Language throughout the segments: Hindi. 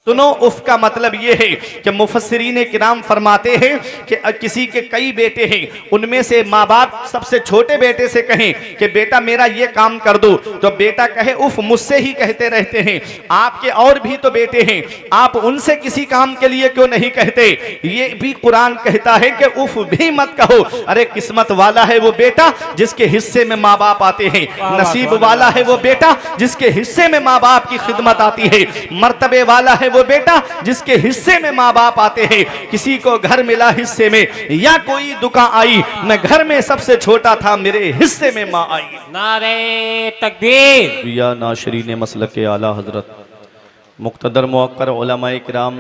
सुनो, उफ का मतलब ये है कि मुफस्सिरीन किराम फरमाते हैं कि किसी के कई बेटे हैं, उनमें से माँ बाप सबसे छोटे बेटे से कहें कि बेटा मेरा ये काम कर दो, तो बेटा कहे उफ मुझसे ही कहते रहते हैं। आपके और भी तो बेटे हैं, आप उनसे किसी काम के लिए क्यों नहीं कहते? ये भी कुरान कहता है कि उफ भी मत कहो। अरे किस्मत वाला है वो बेटा जिसके हिस्से में माँ बाप आते हैं, नसीब वाला है वो बेटा जिसके हिस्से में माँ बाप की खिदमत आती है, मर्तबे वाला है वो बेटा जिसके हिस्से में माँ बाप आते हैं। किसी को घर मिला हिस्से में, या कोई दुकान आई, मैं घर में सबसे छोटा था, मेरे हिस्से में माँ आई। नारे तकबीर। या नाशरीन मसलक के आला हजरत मुक़्तदर मुअक्कर उलमाए किराम,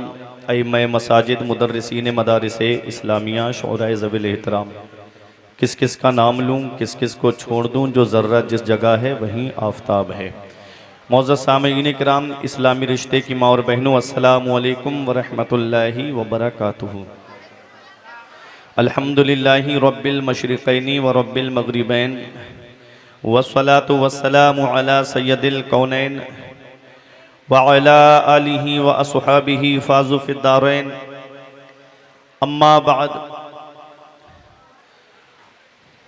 अइम्माए मसाजिद, मुदर्रिसीन मदारिस इस्लामिया, शुअराए ज़वील एहतराम, किस किस का नाम लूँ, किस किस को छोड़ दूँ? जो ज़र्रा जिस जगह है वहीं आफताब है। मौज़ूद सामीईन किराम, इस्लामी रिश्ते की माँ और बहनों, अस्सलामु अलैकुम व रहमतुल्लाहि व बरकातुहू। अल्हम्दुलिल्लाहि रब्बिल मशरिक़ैनि व रब्बिल मग़रिबैन, वस्सलातु वस्सलामु अला सय्यदिल कौनैन व अला आलिहि व अस्हाबिहि फ़ाज़ू फ़िद्दारैन, अम्मा बअद,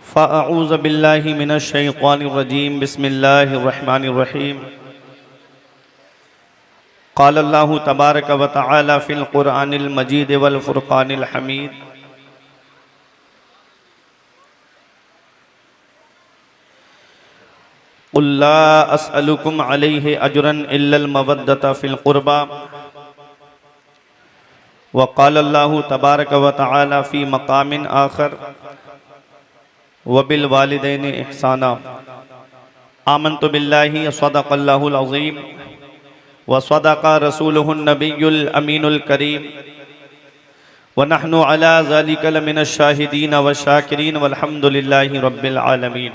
फ़अऊज़ु बिल्लाहि मिनश शैतानिर रजीम, बिस्मिल्लाहिर रहमानिर रहीम। क़ाल अल्लाहु तबारक व तआला फ़िल क़ुरआनिल मजीद वल फ़ुरक़ानिल हमीद, क़ुल ला अस्अलुकुम अलैहि अजरन इल्लल मवद्दता फ़िल क़ुरबा। व क़ाल अल्लाहु तबारक व तआला फ़ी मक़ामिन आख़र, व बिल वालिदैनि इहसाना। आमन्तु बिल्लाहि सदक़ल्लाहुल अज़ीम व सदक़ा रसूलुहुन नबियुल अमीनुल करीम, व नहनु अला ज़ालिका लमिनश शाहिदीन व शाकिरीन वल्हम्दुलिल्लाहि रब्बिल आलमीन।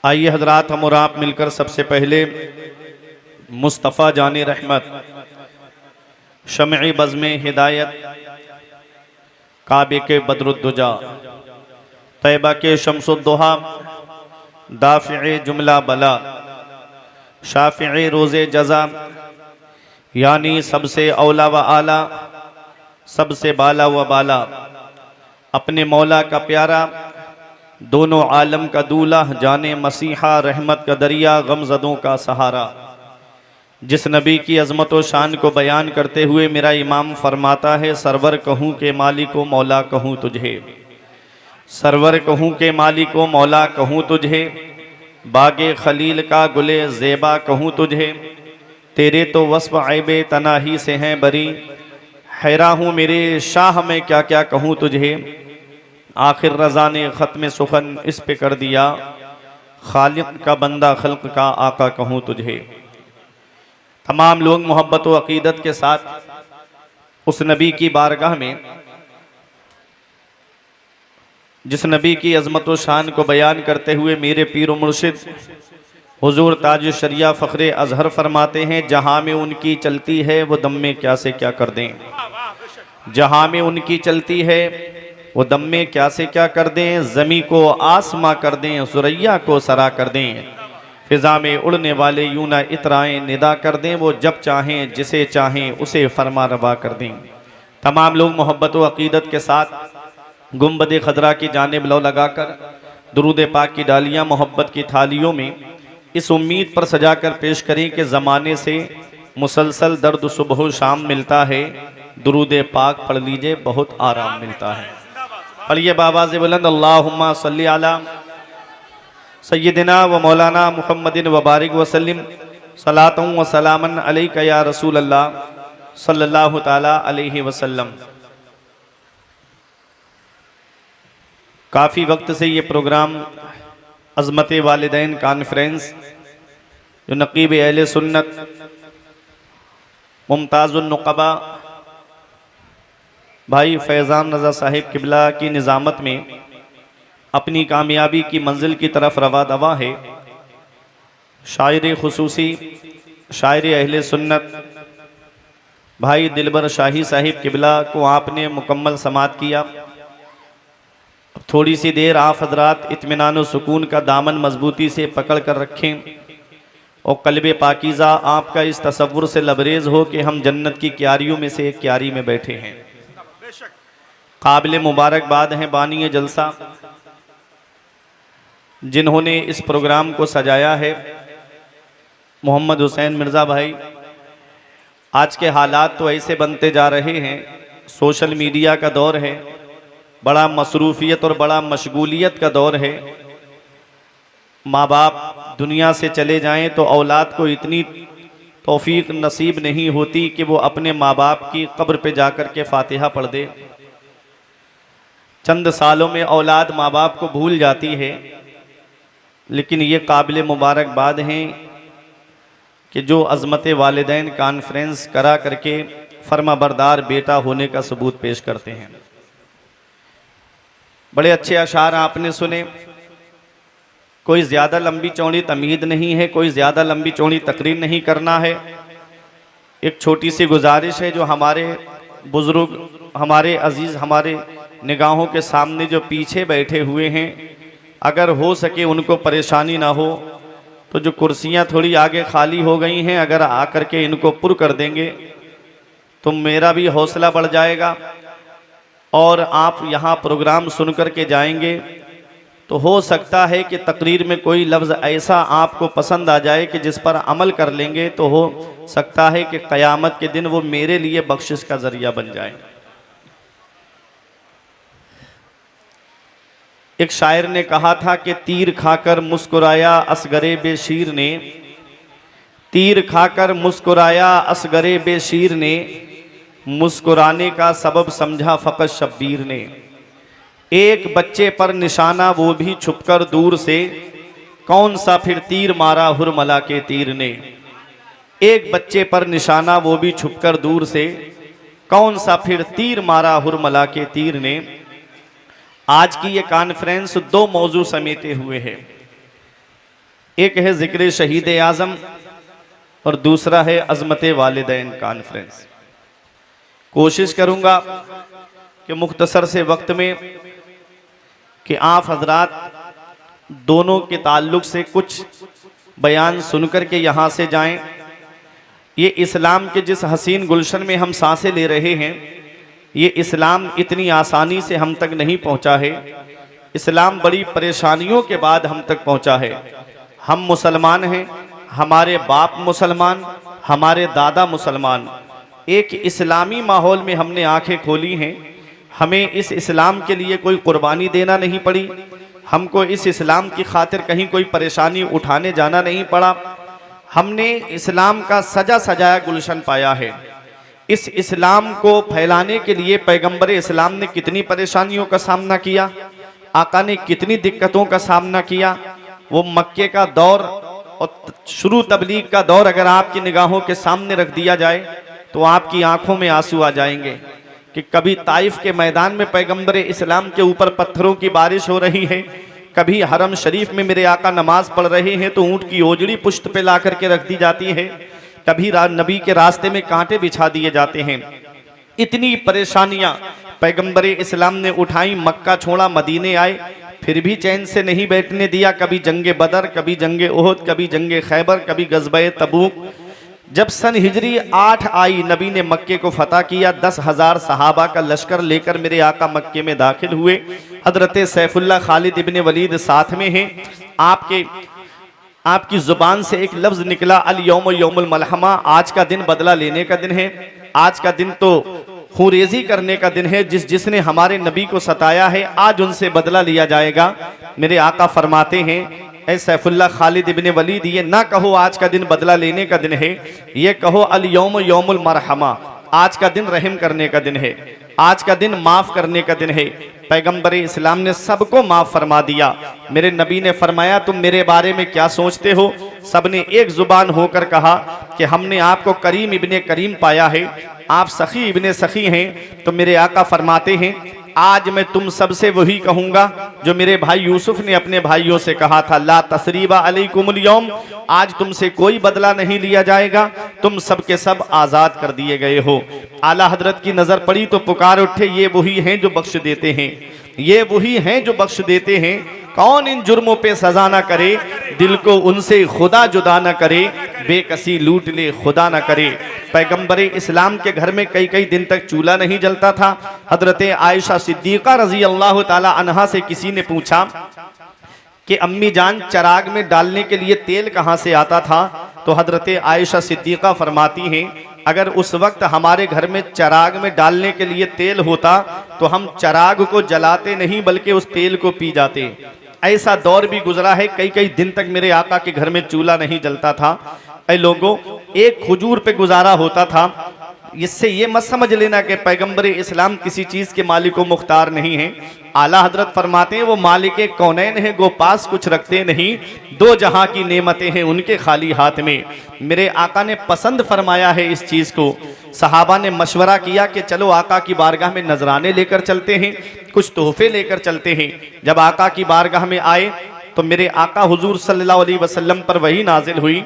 आइए हजरात, हम और आप मिलकर सबसे पहले मुस्तफ़ा जाने रहमत, शमए बज़्मे हिदायत, काबे के बदरुद्दुजा, तैबा के शम्सुद्दुहा, दाफ़िए जुमला बला, शाफ़िए रोज़े जज़ा, यानी सबसे औला व आला, सबसे बाला व बाला, अपने मौला का प्यारा, दोनों आलम का दूल्हा, जाने मसीहा, रहमत का दरिया, गमज़दों का सहारा, जिस नबी की अज़मत व शान को बयान करते हुए मेरा इमाम फरमाता है, सरवर कहूँ के मालिक व मौला कहूँ तुझे, सरवर कहूँ के मालिक व मौला कहूँ तुझे, बागे खलील का गुले ज़ेबा कहूँ तुझे, तेरे तो वस्फ़ ऐबे तनाही से हैं बरी, हैरा हूँ मेरे शाह में क्या क्या कहूँ तुझे, आखिर रज़ा ने ख़त्म सुखन इस पे कर दिया, खालिक का बंदा खल्क का आका कहूँ तुझे। तमाम लोग मोहब्बत व अक़ीदत के साथ उस नबी की बारगाह में, जिस नबी की अज़मत व शान को बयान करते हुए मेरे पीर व मुर्शिद हुज़ूर ताज शरिया फ़ख्रे अज़हर फरमाते हैं, जहाँ में उनकी चलती है वो दम में क्या से क्या कर दें, जहाँ में उनकी चलती है वो दम में क्या से क्या कर दें, ज़मी को आसमां कर दें, सुरैया को सरा कर दें, फ़िज़ा में उड़ने वाले यूं ना इतराएँ निदा कर दें, वो जब चाहें जिसे चाहें उसे फरमा रवा कर दें। तमाम लोग मोहब्बत व अक़ीदत के साथ गुंबद खदरा की जानिब लौ लगाकर दुरूद पाक की डालियाँ मोहब्बत की थालियों में इस उम्मीद पर सजा कर पेश करें कि ज़माने से मुसलसल दर्द सुबह शाम मिलता है, दुरूद पाक पढ़ लीजिए बहुत आराम मिलता है। पढ़िए बाबा से बुलंद, अल्लाहुम्मा सल्ली अला सय्यदिना व मौलाना मुहम्मदिन व बारिक वसल्लिम, सलातुं व सलामन अलैका या रसूल अल्लाह सल्लल्लाहु ताला अलैहि वसल्लम। काफ़ी वक्त से ये प्रोग्राम अज़मत वालिदैन कॉन्फ्रेंस, जो नक़ीब अहले सुन्नत मुमताज़ुन नुक़बा भाई फैज़ान रज़ा साहिब किबला की निज़ामत में अपनी कामयाबी की मंजिल की तरफ रवा दवा है। शायर खुसूसी, शायर अहले सुन्नत भाई दिलबर शाही साहिब किबला को आपने मुकम्मल समात किया। थोड़ी सी देर आप हजरात इत्मीनान व सुकून का दामन मजबूती से पकड़ कर रखें, और कल्बे पाकीज़ा आपका इस तसव्वुर से लबरेज हो कि हम जन्नत की क्यारियों में से एक क्यारी में बैठे हैं। काबिल मुबारकबाद हैं बानी जलसा जिन्होंने इस प्रोग्राम को सजाया है, मोहम्मद हुसैन मिर्ज़ा भाई। आज के हालात तो ऐसे बनते जा रहे हैं, सोशल मीडिया का दौर है, बड़ा मसरूफियत और बड़ा मशगूलियत का दौर है। माँ बाप दुनिया से चले जाएं तो औलाद को इतनी तौफीक नसीब नहीं होती कि वो अपने माँ बाप की कब्र पे जाकर के फातिहा पढ़ दे। चंद सालों में औलाद माँ बाप को भूल जाती है, लेकिन ये काबिल मुबारकबाद हैं कि जो अज़मत वालिदैन कॉन्फ्रेंस करा करके फर्माबरदार बेटा होने का सबूत पेश करते हैं। बड़े अच्छे अशार आपने सुने। कोई ज़्यादा लंबी चौड़ी तमीद नहीं है, कोई ज़्यादा लंबी चौड़ी तकरीर नहीं करना है। एक छोटी सी गुजारिश है, जो हमारे बुज़ुर्ग, हमारे अजीज़, हमारे निगाहों के सामने जो पीछे बैठे हुए हैं, अगर हो सके उनको परेशानी ना हो तो जो कुर्सियां थोड़ी आगे खाली हो गई हैं, अगर आकर के इनको पुर कर देंगे तो मेरा भी हौसला बढ़ जाएगा और आप यहाँ प्रोग्राम सुन कर के जाएंगे तो हो सकता है कि तकरीर में कोई लफ्ज़ ऐसा आपको पसंद आ जाए कि जिस पर अमल कर लेंगे तो हो सकता है कि क़यामत के दिन वो मेरे लिए बख्शिश का ज़रिया बन जाए। एक शायर ने कहा था कि तीर खाकर मुस्कुराया असगरे बेशीर ने, तीर खाकर मुस्कुराया असगरे बेशीर ने, मुस्कुराने का सबब समझा फ़कत शब्बीर ने। एक बच्चे पर निशाना वो भी छुपकर दूर से, कौन सा फिर तीर मारा हुरमला के तीर ने। एक बच्चे पर निशाना वो भी छुपकर दूर से, कौन सा फिर तीर मारा हुरमला के तीर ने। आज की ये कॉन्फ्रेंस दो मौजू समेटे हुए है, एक है जिक्र शहीद आज़म और दूसरा है अज़मत वालिदैन कॉन्फ्रेंस। कोशिश करूंगा कि मुख्तसर से वक्त में कि आप हजरात दोनों के ताल्लुक से कुछ बयान सुनकर के यहाँ से जाएं। ये इस्लाम के जिस हसीन गुलशन में हम सांसें ले रहे हैं, ये इस्लाम इतनी आसानी से हम तक नहीं पहुँचा है। इस्लाम बड़ी परेशानियों के बाद हम तक पहुँचा है। हम मुसलमान हैं, हमारे बाप मुसलमान, हमारे दादा मुसलमान। एक इस्लामी माहौल में हमने आंखें खोली हैं। हमें इस इस्लाम के लिए कोई कुर्बानी देना नहीं पड़ी, हमको इस इस्लाम की खातिर कहीं कोई परेशानी उठाने जाना नहीं पड़ा। हमने इस्लाम का सजा सजाया गुलशन पाया है। इस इस्लाम को फैलाने के लिए पैगंबर इस्लाम ने कितनी परेशानियों का सामना किया, आका ने कितनी दिक्कतों का सामना किया। वो मक्के का दौर और शुरू तबलीग का दौर अगर आपकी निगाहों के सामने रख दिया जाए तो आपकी आंखों में आंसू आ जाएंगे कि कभी ताइफ के मैदान में पैगंबर इस्लाम के ऊपर पत्थरों की बारिश हो रही है, कभी हरम शरीफ में मेरे आका नमाज पढ़ रहे हैं तो ऊंट की ओजड़ी पुश्त पे ला करके रख दी जाती है, कभी नबी के रास्ते में कांटे बिछा दिए जाते हैं। इतनी परेशानियां पैगंबर इस्लाम ने उठाई, मक्का छोड़ा, मदीने आए, फिर भी चैन से नहीं बैठने दिया। कभी जंगे बदर, कभी जंगे ओहद, कभी जंगे खैबर, कभी गज़बे तबूक। जब सन हिजरी 8 आई, नबी ने मक्के को फतह किया। 10,000 सहाबा का लश्कर लेकर मेरे आका मक्के में दाखिल हुए। हजरत सैफुल्लाह खालिद इब्ने वलीद साथ में हैं। आपकी जुबान से एक लफ्ज निकला, अल यौम यौमुल मलहमा, आज का दिन बदला लेने का दिन है। आज का दिन तो खूरेजी करने का दिन है। जिसने हमारे नबी को सताया है आज उनसे बदला लिया जाएगा। मेरे आका फरमाते हैं, ऐ सैफुल्लाह खालिद इब्ने वलीद, ये ना कहो आज का दिन बदला लेने का दिन है, ये कहो अल यौम यौमुल मरहमा, आज का दिन रहम करने का दिन है, आज का दिन माफ़ करने का दिन है। पैगंबर इस्लाम ने सबको माफ़ फरमा दिया। मेरे नबी ने फरमाया, तुम मेरे बारे में क्या सोचते हो? सबने एक जुबान होकर कहा कि हमने आपको करीम इब्ने करीम पाया है, आप सखी इब्ने सखी हैं। तो मेरे आका फरमाते हैं, आज मैं तुम सबसे वही कहूंगा जो मेरे भाई यूसुफ ने अपने भाइयों से कहा था, ला तसरीबा अलैकुमुल यौम, आज तुमसे कोई बदला नहीं लिया जाएगा, तुम सब के सब आज़ाद कर दिए गए हो। आला हजरत की नज़र पड़ी तो पुकार उठे, ये वही हैं जो बख्श देते हैं, ये वही हैं जो बख्श देते हैं। कौन इन जुर्मों पे सजा ना करे, दिल को उनसे खुदा जुदा ना करे, बेकसी लूट ले खुदा ना करे। पैगंबर इस्लाम के घर में कई कई दिन तक चूल्हा नहीं जलता था। हजरत आयशा सिद्दीका रजी अल्लाह ताला अन्हा से किसी ने पूछा कि अम्मी जान, चराग में डालने के लिए तेल कहाँ से आता था? तो हजरत आयशा सिद्दीका फरमाती हैं, अगर उस वक्त हमारे घर में चराग में डालने के लिए तेल होता तो हम चराग को जलाते नहीं बल्कि उस तेल को पी जाते। ऐसा दौर भी गुजरा है, कई कई दिन तक मेरे आका के घर में चूल्हा नहीं जलता था। ऐ लोगों, एक खजूर पे गुजारा होता था। इससे ये मत समझ लेना कि पैगंबर इस्लाम किसी चीज़ के मालिक व मुख्तार नहीं है। आला हजरत फरमाते हैं वो मालिक कौनैन है, गो पास कुछ रखते नहीं, दो जहां की नेमतें हैं उनके खाली हाथ में। मेरे आका ने पसंद फरमाया है इस चीज़ को। सहाबा ने मशवरा किया कि चलो आका की बारगाह में नजराने लेकर चलते हैं, कुछ तोहफे लेकर चलते हैं। जब आका की बारगाह में आए तो मेरे आका हुजूर सल्लल्लाहु अलैहि वसल्लम पर वही नाजिल हुई।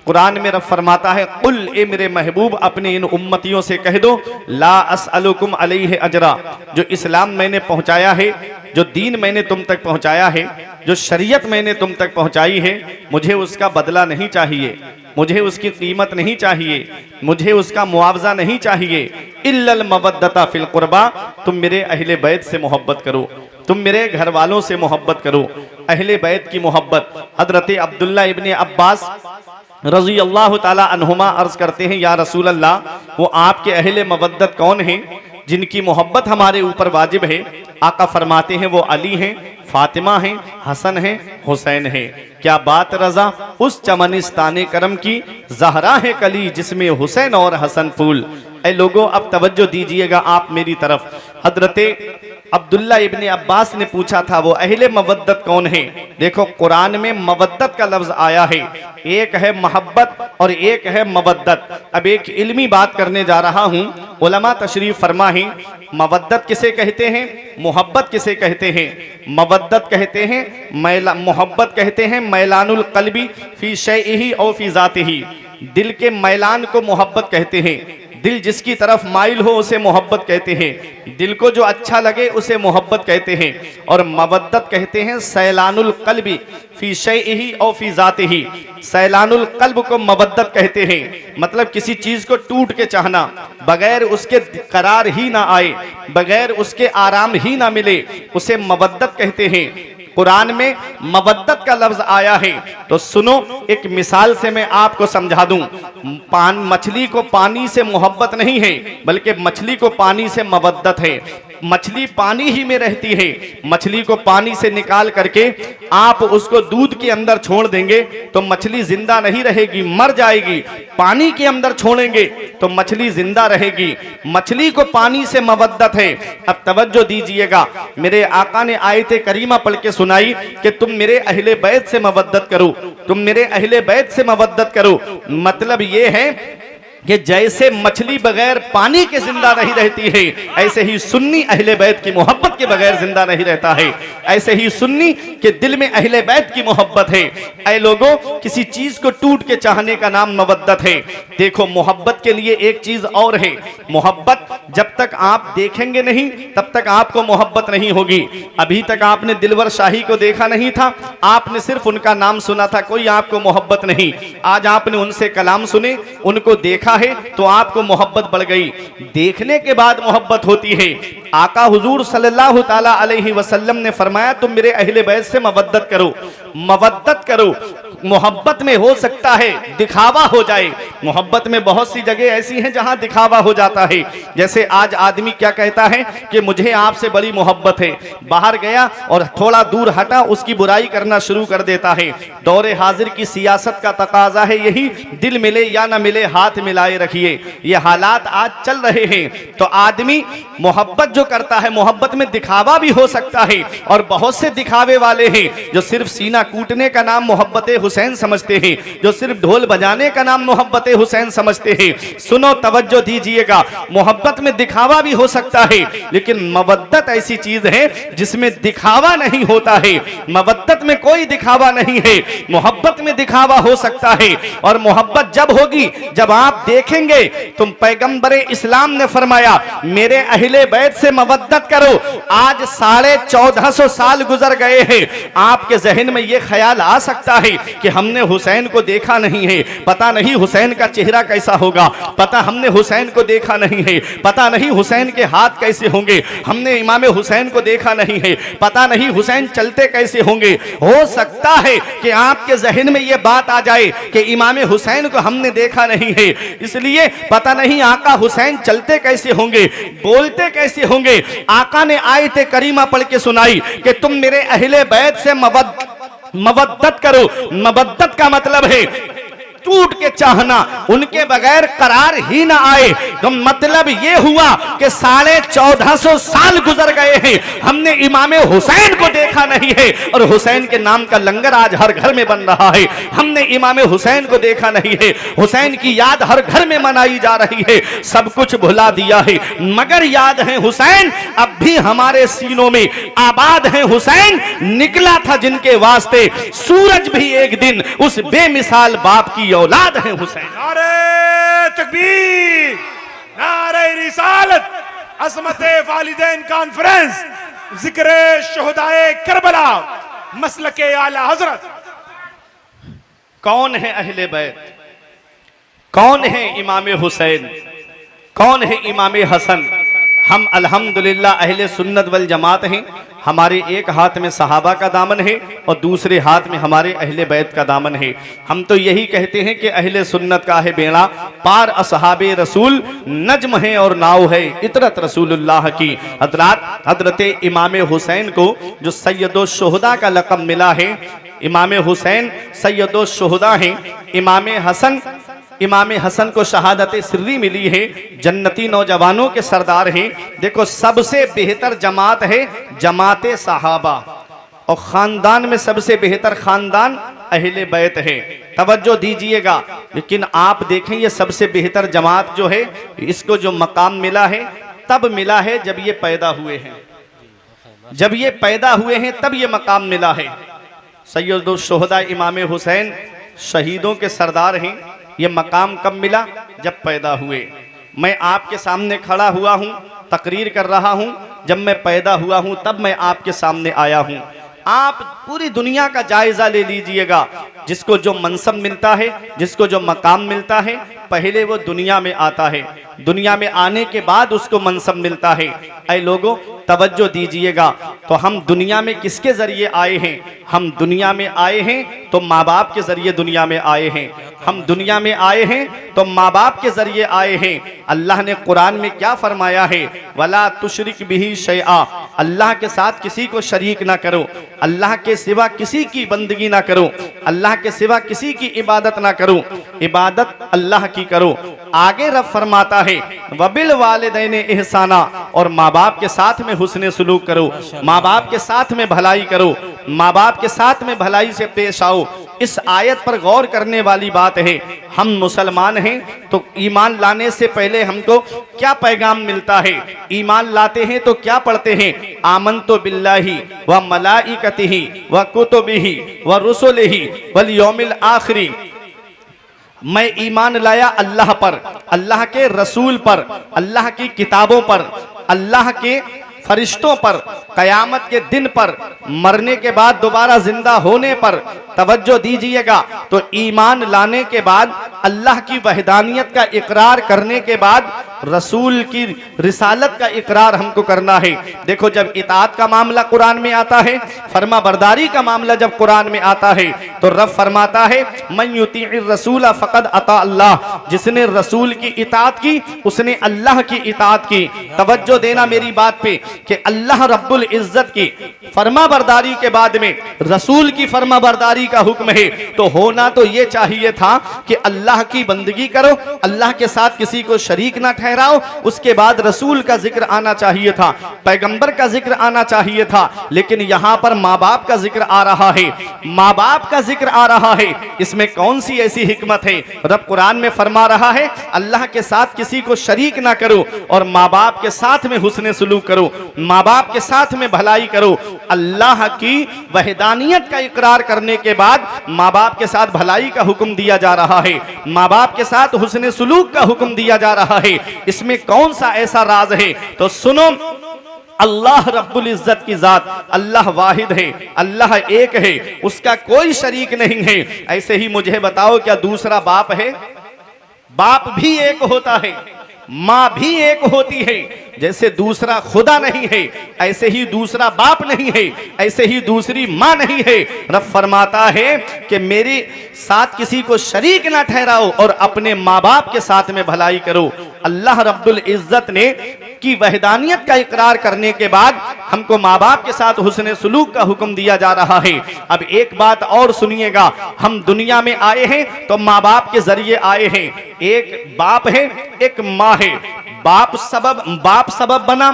कुरान में रब फरमाता है, कुल ए मेरे महबूब अपने इन उम्मतियों से कह दो, ला अस्अलुकुम अलैहि अजरा, जो इस्लाम मैंने पहुंचाया है, जो दीन मैंने तुम तक पहुंचाया है, जो शरीयत मैंने तुम तक पहुंचाई है, मुझे उसका बदला नहीं चाहिए, मुझे उसकी कीमत नहीं चाहिए, मुझे उसका मुआवजा नहीं चाहिए। इल्लल मवद्दता फिल कुर्बा, तुम मेरे अहले बैत से मोहब्बत करो, तुम मेरे घर वालों से मोहब्बत करो। अहले बैत की मोहब्बत। हजरत अब्दुल्ला इब्ने अब्बास रजी अल्लाह ताला अन्हुमा अर्ज करते हैं, या रसूल अल्लाह, वो आपके अहले मवद्दत कौन हैं जिनकी मोहब्बत हमारे ऊपर वाजिब है? आका फरमाते हैं वो अली हैं, फातिमा हैं, हसन हैं, हुसैन हैं। क्या बात रजा उस चमनिस्ताने करम की, जहरा है कली जिसमें हुसैन और हसन फूल। ऐ लोगों, अब तवज्जो दीजिएगा आप मेरी तरफ। हजरत अब्दुल्ला इब्ने अब्बास ने पूछा था वो अहले मवद्दत कौन है? देखो कुरान में मवद्दत का लफ्ज आया है, एक है मोहब्बत और एक है मवद्दत। अब एक इल्मी बात करने जा रहा हूँ। उलमा तशरीफ फरमा है, मवद्दत किसे कहते हैं, मोहब्बत किसे कहते हैं? मवद्दत कहते हैं मोहब्बत कहते हैं मैलानुल कल्बी फी शैइही औ फी ज़ातिही, दिल के मैलान को मोहब्बत कहते हैं। दिल जिसकी तरफ माइल हो उसे मोहब्बत कहते हैं, दिल को जो अच्छा लगे उसे मोहब्बत कहते हैं। और मवद्दत कहते हैं सैलानुल कल्बी फी शैइही औ फी ज़ातिही, सैलानुल कल्ब को मवद्दत कहते हैं। मतलब किसी चीज को टूट के चाहना, बगैर उसके करार ही ना आए, बगैर उसके आराम ही ना मिले, उसे मवद्दत कहते हैं। कुरान में मवद्दत का लफ्ज आया है तो सुनो, एक मिसाल से मैं आपको समझा दूं। मछली को पानी से मोहब्बत नहीं है बल्कि मछली को पानी से मवद्दत है। मछली पानी ही में रहती है, मछली को पानी से निकाल करके आप उसको दूध के अंदर छोड़ देंगे तो मछली जिंदा नहीं रहेगी, मर जाएगी। पानी के अंदर छोड़ेंगे तो मछली जिंदा रहेगी। मछली को पानी से मवद्दत है। अब तवज्जो दीजिएगा, मेरे आका ने आयत करीमा पढ़ के सुनाई कि तुम मेरे अहले बैत से मवद्दत करो, तुम मेरे अहले बैत से मवद्दत करो। मतलब ये है कि जैसे मछली बगैर पानी के जिंदा नहीं रहती है, ऐसे ही सुन्नी अहले बैत की मोहब्बत के बगैर जिंदा नहीं रहता है। ऐसे ही सुन्नी के दिल में अहले बैत की मोहब्बत है। ऐ लोगों, किसी चीज को टूट के चाहने का नाम मवद्दत है। देखो, मोहब्बत के लिए एक चीज और है। मोहब्बत जब तक आप देखेंगे नहीं तब तक आपको मोहब्बत नहीं होगी। अभी तक आपने दिलवर शाही को देखा नहीं था, आपने सिर्फ उनका नाम सुना था, कोई आपको मोहब्बत नहीं। आज आपने उनसे कलाम सुने, उनको देखा है तो आपको मोहब्बत बढ़ गई। देखने के बाद मोहब्बत होती है। आका हुजूर सल्लल्लाहु ताला अलैहि वसल्लम ने फरमाया तुम मेरे अहले बैत से मवद्दत करो, मवद्दत करो। मोहब्बत में हो सकता है दिखावा हो जाए। मोहब्बत में बहुत सी जगह ऐसी हैं जहां दिखावा हो जाता है। जैसे आज आदमी क्या कहता है कि मुझे आपसे बड़ी मोहब्बत है, बाहर गया और थोड़ा दूर हटा उसकी बुराई करना शुरू कर देता है। दौरे हाजिर की सियासत का तकाजा है यही, दिल मिले या ना मिले हाथ मिलाए रखिए। ये हालात आज चल रहे हैं। तो आदमी मोहब्बत जो करता है, मोहब्बत में दिखावा भी हो सकता है। और बहुत से दिखावे वाले हैं जो सिर्फ सीना कूटने का नाम मोहब्बत हुसैन समझते हैं, जो सिर्फ ढोल बजाने का नाम मोहब्बत हुसैन समझते हैं। सुनो, तवज्जो दीजिएगा, मोहब्बत में दिखावा भी हो सकता है लेकिन मवद्दत ऐसी चीज है जिसमें दिखावा नहीं होता है। मवद्दत में कोई दिखावा नहीं है, मोहब्बत में दिखावा हो सकता है। और मोहब्बत जब होगी जब आप देखेंगे। तुम पैगंबर इस्लाम ने फरमाया मेरे अहले बैत से से मवद्दत करो। आज 1450 साल गुजर गए हैं, आपके जहन में यह ख्याल आ सकता है कि हमने हुसैन को देखा नहीं है, पता नहीं हुसैन का चेहरा कैसा होगा, पता हमने हुसैन को देखा नहीं है, पता नहीं हुसैन के हाथ कैसे होंगे, हमने इमाम हुसैन को देखा नहीं है, पता नहीं हुसैन चलते कैसे होंगे। हो सकता है कि आपके जहन में यह बात आ जाए कि इमाम हुसैन को हमने देखा नहीं है, इसलिए पता नहीं आका हुसैन चलते कैसे होंगे, बोलते कैसे होंगे। आका ने आयत करीमा पढ़ के सुनाई कि तुम मेरे अहले बैत से मवद्दत करो। मवद्दत का मतलब है टूट के चाहना, उनके बगैर करार ही ना आए। तो मतलब ये हुआ कि 1450 साल गुजर गए हैं, हमने इमाम हुसैन को देखा नहीं है, और हुसैन के नाम का लंगर आज हर घर में बन रहा है। हमने इमाम हुसैन को देखा नहीं है, हुसैन की याद हर घर में मनाई जा रही है। सब कुछ भुला दिया है, मगर याद है हुसैन अब भी हमारे सीनों में आबाद है। हुसैन निकला था जिनके वास्ते, सूरज भी एक दिन उस बेमिसाल बाप की औलाद है हुसैन। नारे तकबीर, नारे रिसालत, अज़मते वालिदैन कॉन्फ्रेंस, जिक्र शुहदाए करबला, मसलके आला हजरत। कौन है अहले बैत, कौन है इमाम हुसैन, कौन है इमाम हसन? हम अल्हम्दुलिल्लाह अहले सुन्नत वल जमात हैं। हमारे एक हाथ में सहाबा का दामन है और दूसरे हाथ में हमारे अहले बैत का दामन है। हम तो यही कहते हैं कि अहले सुन्नत का है बेड़ा पार, असहाबे रसूल नज्म है और नाव है इतरत रसूलुल्लाह की। हजरत इमाम हुसैन को जो सैयदो शुहदा का लक़ब मिला है, इमाम हुसैन सैयदो शुहदा हैं। इमाम हसन को शहादत सिर्री मिली है, जन्नती नौजवानों के सरदार हैं। देखो सबसे बेहतर जमात है जमात सहाबा, और खानदान में सबसे बेहतर खानदान अहले बैत है। तवज्जो दीजिएगा। लेकिन आप देखें ये सबसे बेहतर जमात जो है, इसको जो मकाम मिला है तब मिला है जब ये पैदा हुए हैं, जब ये पैदा हुए हैं तब ये मकाम मिला है। सैयदुल शुहदा इमाम हुसैन शहीदों के सरदार हैं। ये मकाम कब मिला? जब पैदा हुए। मैं आपके सामने खड़ा हुआ हूँ, तकरीर कर रहा हूँ, जब मैं पैदा हुआ हूँ तब मैं आपके सामने आया हूँ। आप पूरी दुनिया का जायजा ले लीजिएगा, जिसको जो मनसब मिलता है, जिसको जो मकाम मिलता है, पहले वो दुनिया में आता है, दुनिया में आने के बाद उसको मनसब मिलता है। ऐ लोगों तवज्जो दीजिएगा। तो हम दुनिया में किसके जरिए आए हैं? हम दुनिया में आए हैं तो माँ बाप के जरिए दुनिया में आए हैं। हम दुनिया में आए हैं तो माँ बाप के जरिए आए हैं। अल्लाह ने कुरान में क्या फरमाया है? वला तुशरिक बिही शैआ, अल्लाह के साथ किसी को शरीक ना करो, अल्लाह के सिवा किसी की बंदगी ना करो, अल्लाह के सिवा किसी की इबादत ना करो, इबादत अल्लाह की करो। आगे रब फरमाता है वबिल वालिदैन इहसाना, और माँ बाप के साथ में हुस्ने सुलूक करो, माँ बाप के साथ में भलाई करो, माँ बाप के साथ में भलाई से पेश आओ। इस आयत पर गौर करने वाली बात है। हम मुसलमान हैं तो ईमान लाने से पहले हमको क्या पैगाम मिलता है? ईमान लाते हैं तो क्या पढ़ते हैं? आमनतु बिल्लाहि व मलाइकतिहि व कुतुबिहि व रुसुलिहि वल यौमिल आखिरी। मैं ईमान लाया अल्लाह पर, अल्लाह के रसूल पर, अल्लाह की किताबों पर, अल्लाह के फरिश्तों पर, कयामत के दिन पर, मरने के बाद दोबारा जिंदा होने पर। तवज्जो दीजिएगा। तो ईमान लाने के बाद, अल्लाह की वहदानियत का इकरार करने के बाद, रसूल की रिसालत का इकरार हमको करना है। देखो जब इताअत का मामला कुरान में आता है, फर्मा बरदारी का मामला जब कुरान में आता है, तो रब फरमाता है मन युतीइर रसूल फक़द अता अल्लाह, जिसने रसूल की इताअत की उसने अल्लाह की इताअत की। तवज्जो देना मेरी बात पे कि अल्लाह रब्बुल इज्जत की फर्मा बरदारी के बाद में रसूल की फर्मा बरदारी का हुक्म है। तो होना तो ये चाहिए था कि अल्लाह की बंदगी करो, अल्लाह के साथ किसी को शरीक ना ठहराओ, उसके बाद रसूल का जिक्र आना चाहिए था, पैगंबर का जिक्र आना चाहिए था। लेकिन यहाँ पर माँ बाप का जिक्र आ रहा है, माँ बाप का जिक्र आ रहा है। इसमें कौन सी ऐसी हिकमत है? रब कुरान में फरमा रहा है अल्लाह के साथ किसी को शरीक ना करो, और माँ बाप के साथ में हुस्ने सुलूक करो, माँ बाप के साथ में भलाई करो। अल्लाह की वहदानियत का इकरार करने के बाद माँ बाप के साथ भलाई का हुक्म दिया जा रहा है, माँ बाप के साथ हुस्ने सुलूक का हुक्म दिया जा रहा है। इसमें कौन सा ऐसा राज है? तो सुनो, अल्लाह रब्बुल इज्जत की जात, अल्लाह वाहिद है, अल्लाह एक है, उसका कोई शरीक नहीं है। ऐसे ही मुझे बताओ क्या दूसरा बाप है? बाप भी एक होता है, माँ भी एक होती है। जैसे दूसरा खुदा नहीं है, ऐसे ही दूसरा बाप नहीं है, ऐसे ही दूसरी माँ नहीं है। रब फरमाता है कि मेरे साथ किसी को शरीक ना ठहराओ और अपने माँ बाप के साथ में भलाई करो। अल्लाह रब्बुल इज्जत ने की वहदानियत का इकरार करने के बाद हमको माँ बाप के साथ हुस्न सुलूक का हुक्म दिया जा रहा है। अब एक बात और सुनिएगा, हम दुनिया में आए हैं तो माँ बाप के जरिए आए हैं। एक बाप है, एक माँ है। बाप सबब बना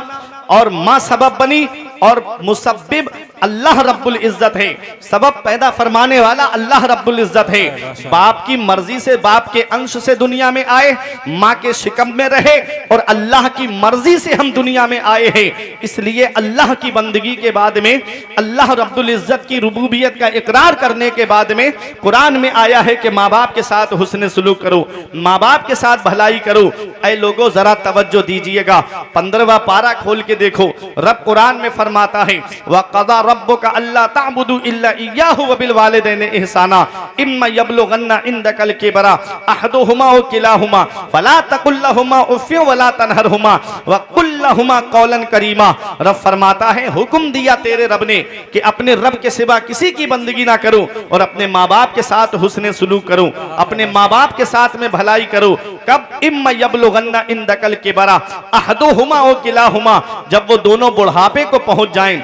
और माँ सबब बनी, और मुसब्बिब अल्लाह रब्बुल इज्जत है। सबब पैदा फरमाने वाला अल्लाह रब्बुल इज्जत है। बाप की मर्जी से, बाप के अंश से दुनिया में आए, माँ के शिकम में रहे, और अल्लाह की मर्जी से हम दुनिया में आए हैं। इसलिए अल्लाह की बंदगी के बाद में, अल्लाह रब्बुल इज्जत की रुबूबियत का इकरार करने के बाद में कुरान में आया है कि माँ बाप के साथ हुस्न सुलूक करो, माँ बाप के साथ भलाई करो। ऐ लोगों जरा तवज्जो दीजिएगा, 15वां पारा खोल के देखो। रब कुरान में फरमाता है वक़ज़ा रब्बुका अल्ला ताबुदू इल्ला इय्याहु व बिल वालिदैनि इहसाना इम्मा यब्लुगन्ना इंदकल किबरा अहदुहुमा व किलाहुमा फला तकुल लहुमा उफ़्फ़िन वला तनहरहुमा व कुल लहुमा कौलन करीमा। रब फरमाता है हुक्म दिया तेरे रब ने कि अपने रब के सिवा किसी की बंदगी ना करो और अपने माँ बाप के साथ हुस्न सुलूक करो, अपने माँ बाप के साथ में भलाई करो। कब? इम्मा यब्लुगन्ना इंदकल किबरा अहदुहुमा व किलाहुमा, जब वो दोनों बुढ़ापे को पहुंच जाएं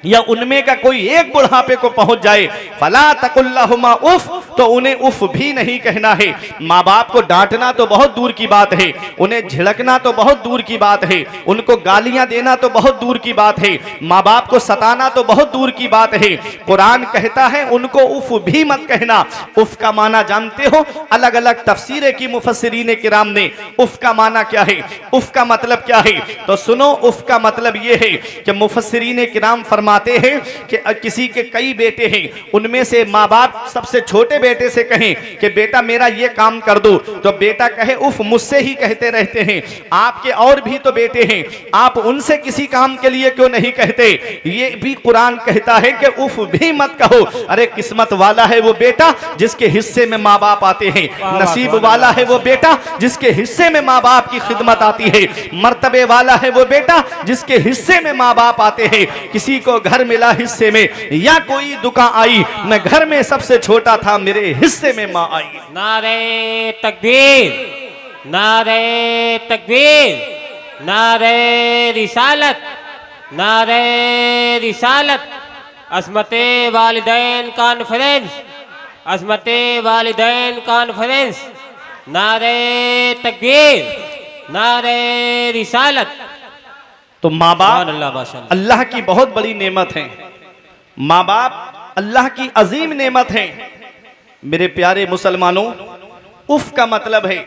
या उनमें का कोई एक बुढ़ापे को पहुंच जाए, फला तकुल्लहुमा उफ, तो उन्हें उफ भी नहीं कहना है। माँ बाप को डांटना तो बहुत दूर की बात है, उन्हें झिड़कना तो बहुत दूर की बात है, उनको गालियां देना तो बहुत दूर की बात है, माँ बाप को सताना तो बहुत दूर की बात है। कुरान कहता है उनको उफ भी मत कहना। उफ का माना जानते हो? अलग अलग तफसीरें की मुफस्सिरीन किराम ने उफ का माना क्या है, उफ का मतलब क्या है, तो सुनो। उफ का मतलब यह है कि मुफस्सिरीन किराम फरमा हैं कि किसी के कई बेटे हैं, उनमें से माँ बाप सबसे छोटे बेटे से कहें कि बेटा मेरा ये काम कर दो, तो बेटा कहे उफ मुझसे ही कहते रहते हैं। आपके और भी तो बेटे हैं, आप उनसे किसी काम के लिए क्यों नहीं कहते? ये भी कुरान कहता है कि उफ भी मत कहो। अरे किस्मत वाला है वो बेटा जिसके हिस्से में माँ बाप आते हैं, नसीब वाला है वो बेटा जिसके हिस्से में माँ बाप की खिदमत आती है, मर्तबे वाला है वो बेटा जिसके हिस्से में माँ बाप आते हैं। किसी को घर मिला हिस्से में या कोई दुकान आई, मैं घर में सबसे छोटा था, मेरे हिस्से में माँ आई। नारे तकबीर, नारे तकबीर, नारे रिसालत, नारे रिसालत। अज़मते वालिदैन कॉन्फ्रेंस, अज़मते वालिदैन कॉन्फ्रेंस। नारे तकबीर, नारे रिसालत। तो माँ बाप अल्लाह की बहुत बड़ी नेमत है, माँ बाप अल्लाह की अजीम नेमत है। मेरे प्यारे मुसलमानों, उफ का मतलब है,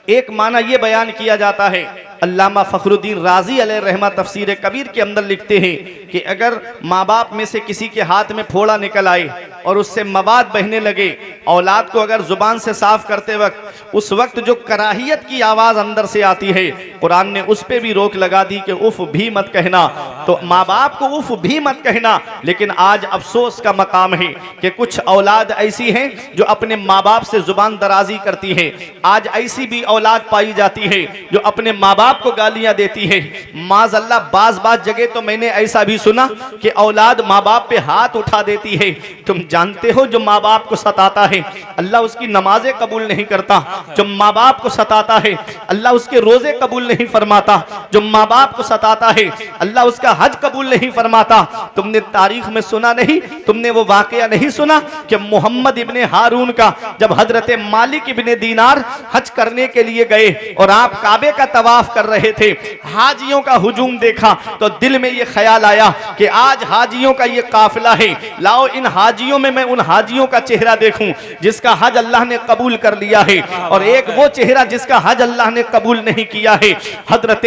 एक माना यह बयान किया जाता है, अल्लामा फखरुद्दीन राजी अलैहि रहमा तफसीर कबीर के अंदर लिखते हैं कि अगर माँ बाप में से किसी के हाथ में फोड़ा निकल आए और उससे मवाद बहने लगे, औलाद को अगर जुबान से साफ करते वक्त उस वक्त जो कराहियत की आवाज़ अंदर से आती है, कुरान ने उस पर भी रोक लगा दी कि उफ भी मत कहना। तो माँ बाप को उफ भी मत कहना। लेकिन आज अफसोस का मकाम है कि कुछ औलाद ऐसी हैं जो अपने माँ बाप से जुबान दराजी करती है। आज ऐसी भी औलाद पाई जाती है जो अपने माँ बाप को गालियां देती है। माज़अल्लाह बाज जगह तो मैंने ऐसा भी सुना कि औलाद माँ बाप पे हाथ उठा देती है। तुम जानते हो जो माँ बाप को सताता है अल्लाह उसकी नमाजें कबूल नहीं करता, जो माँ बाप को सताता है अल्लाह उसके रोजे कबूल नहीं फरमाता, जो माँ बाप को सताता है अल्लाह उसका हज कबूल नहीं फरमाता। तुमने तारीख में सुना नहीं, तुमने वो वाकया नहीं सुना कि मोहम्मद इब्ने हारून का जब हजरत मालिक इब्ने दीनार हज करने के लिए गए और आप काबे का तवाफ कर रहे थे, हाजियों का हुजूम देखा तो दिल में ये ख्याल आया कि आज हाजियों का ये काफिला है, लाओ इन हाजियों में मैं उन हाजियों का चेहरा देखूं जिसका हज अल्लाह ने कबूल कर लिया है और एक वो चेहरा जिसका हज अल्लाह ने कबूल नहीं किया है। हजरत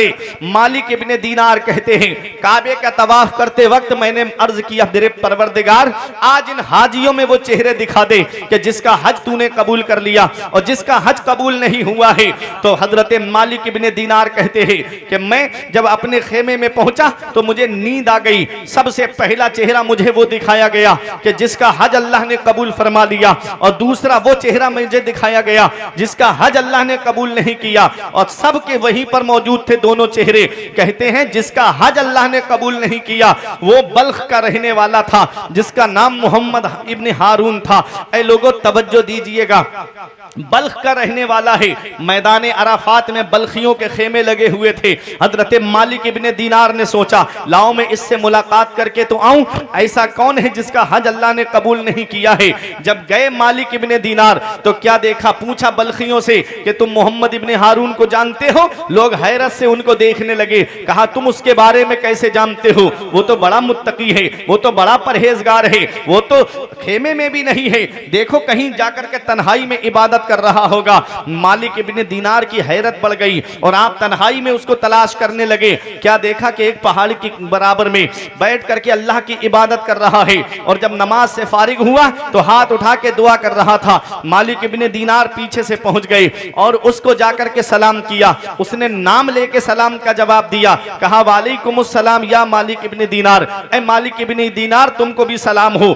मालिक इब्ने दीनार कहते हैं काबे का तवाफ करते वक्त मैंने अर्ज किया, मेरे परवरदिगार आज इन हाजियों में वो चेहरे दिखा दे कि जिसका हज तूने कबूल कर लिया और जिसका हज कबूल नहीं हुआ है। तो हजरत मालिक इब्ने दीनार कहते हैं कि मैं जब अपने खेमे में पहुंचा तो मुझे नींद आ गई। सबसे पहला चेहरा मुझे वो दिखाया गया कि जिसका हज अल्लाह ने कबूल फरमा लिया, और दूसरा वो चेहरा मुझे दिखाया गया जिसका हज अल्लाह ने कबूल नहीं किया, और सबके वहीं पर मौजूद थे दोनों चेहरे। कहते हैं जिसका हज अल्लाह ने कबूल नहीं किया वो बल्ख का रहने वाला था जिसका नाम मोहम्मद इब्न हारून था। ऐ लोगों तवज्जो दीजिएगा, बल्ख का रहने वाला है। मैदान अराफात में बल्खियों के खेमे लगे हुए थे। हजरत मालिक इब्ने दीनार ने सोचा लाओ मैं इससे मुलाकात करके तो आऊं, ऐसा कौन है जिसका हज अल्लाह ने कबूल नहीं किया है। जब गए मालिक इब्ने दीनार तो क्या देखा, पूछा बल्खियों से कि तुम मोहम्मद इब्ने हारून को जानते हो। लोग हैरत से उनको देखने लगे। कहा तुम उसके बारे में कैसे जानते हो, वो तो बड़ा मुत्तकी है, वो तो बड़ा परहेजगार है, वो तो खेमे में भी नहीं है, देखो कहीं जाकर के तन्हाई में इबादत कर रहा होगा। मालिक इब्ने दीनार की हैरत बढ़ गई और आप तन्हाई में उसको तलाश करने लगे। क्या देखा कि एक पहाड़ की बराबर में बैठ करके अल्लाह की इबादत कर रहा है, और जब नमाज से फारिग हुआ तो हाथ उठा के दुआ कर रहा था। मालिक इब्ने दीनार पीछे से पहुंच गए और उसको जाकर के सलाम किया। उसने नाम लेके सलाम का जवाब दिया, कहा वालेकुमुस्सलाम या मालिक इब्ने दीनार, ऐ मालिक इब्ने दीनार तुमको भी सलाम हो।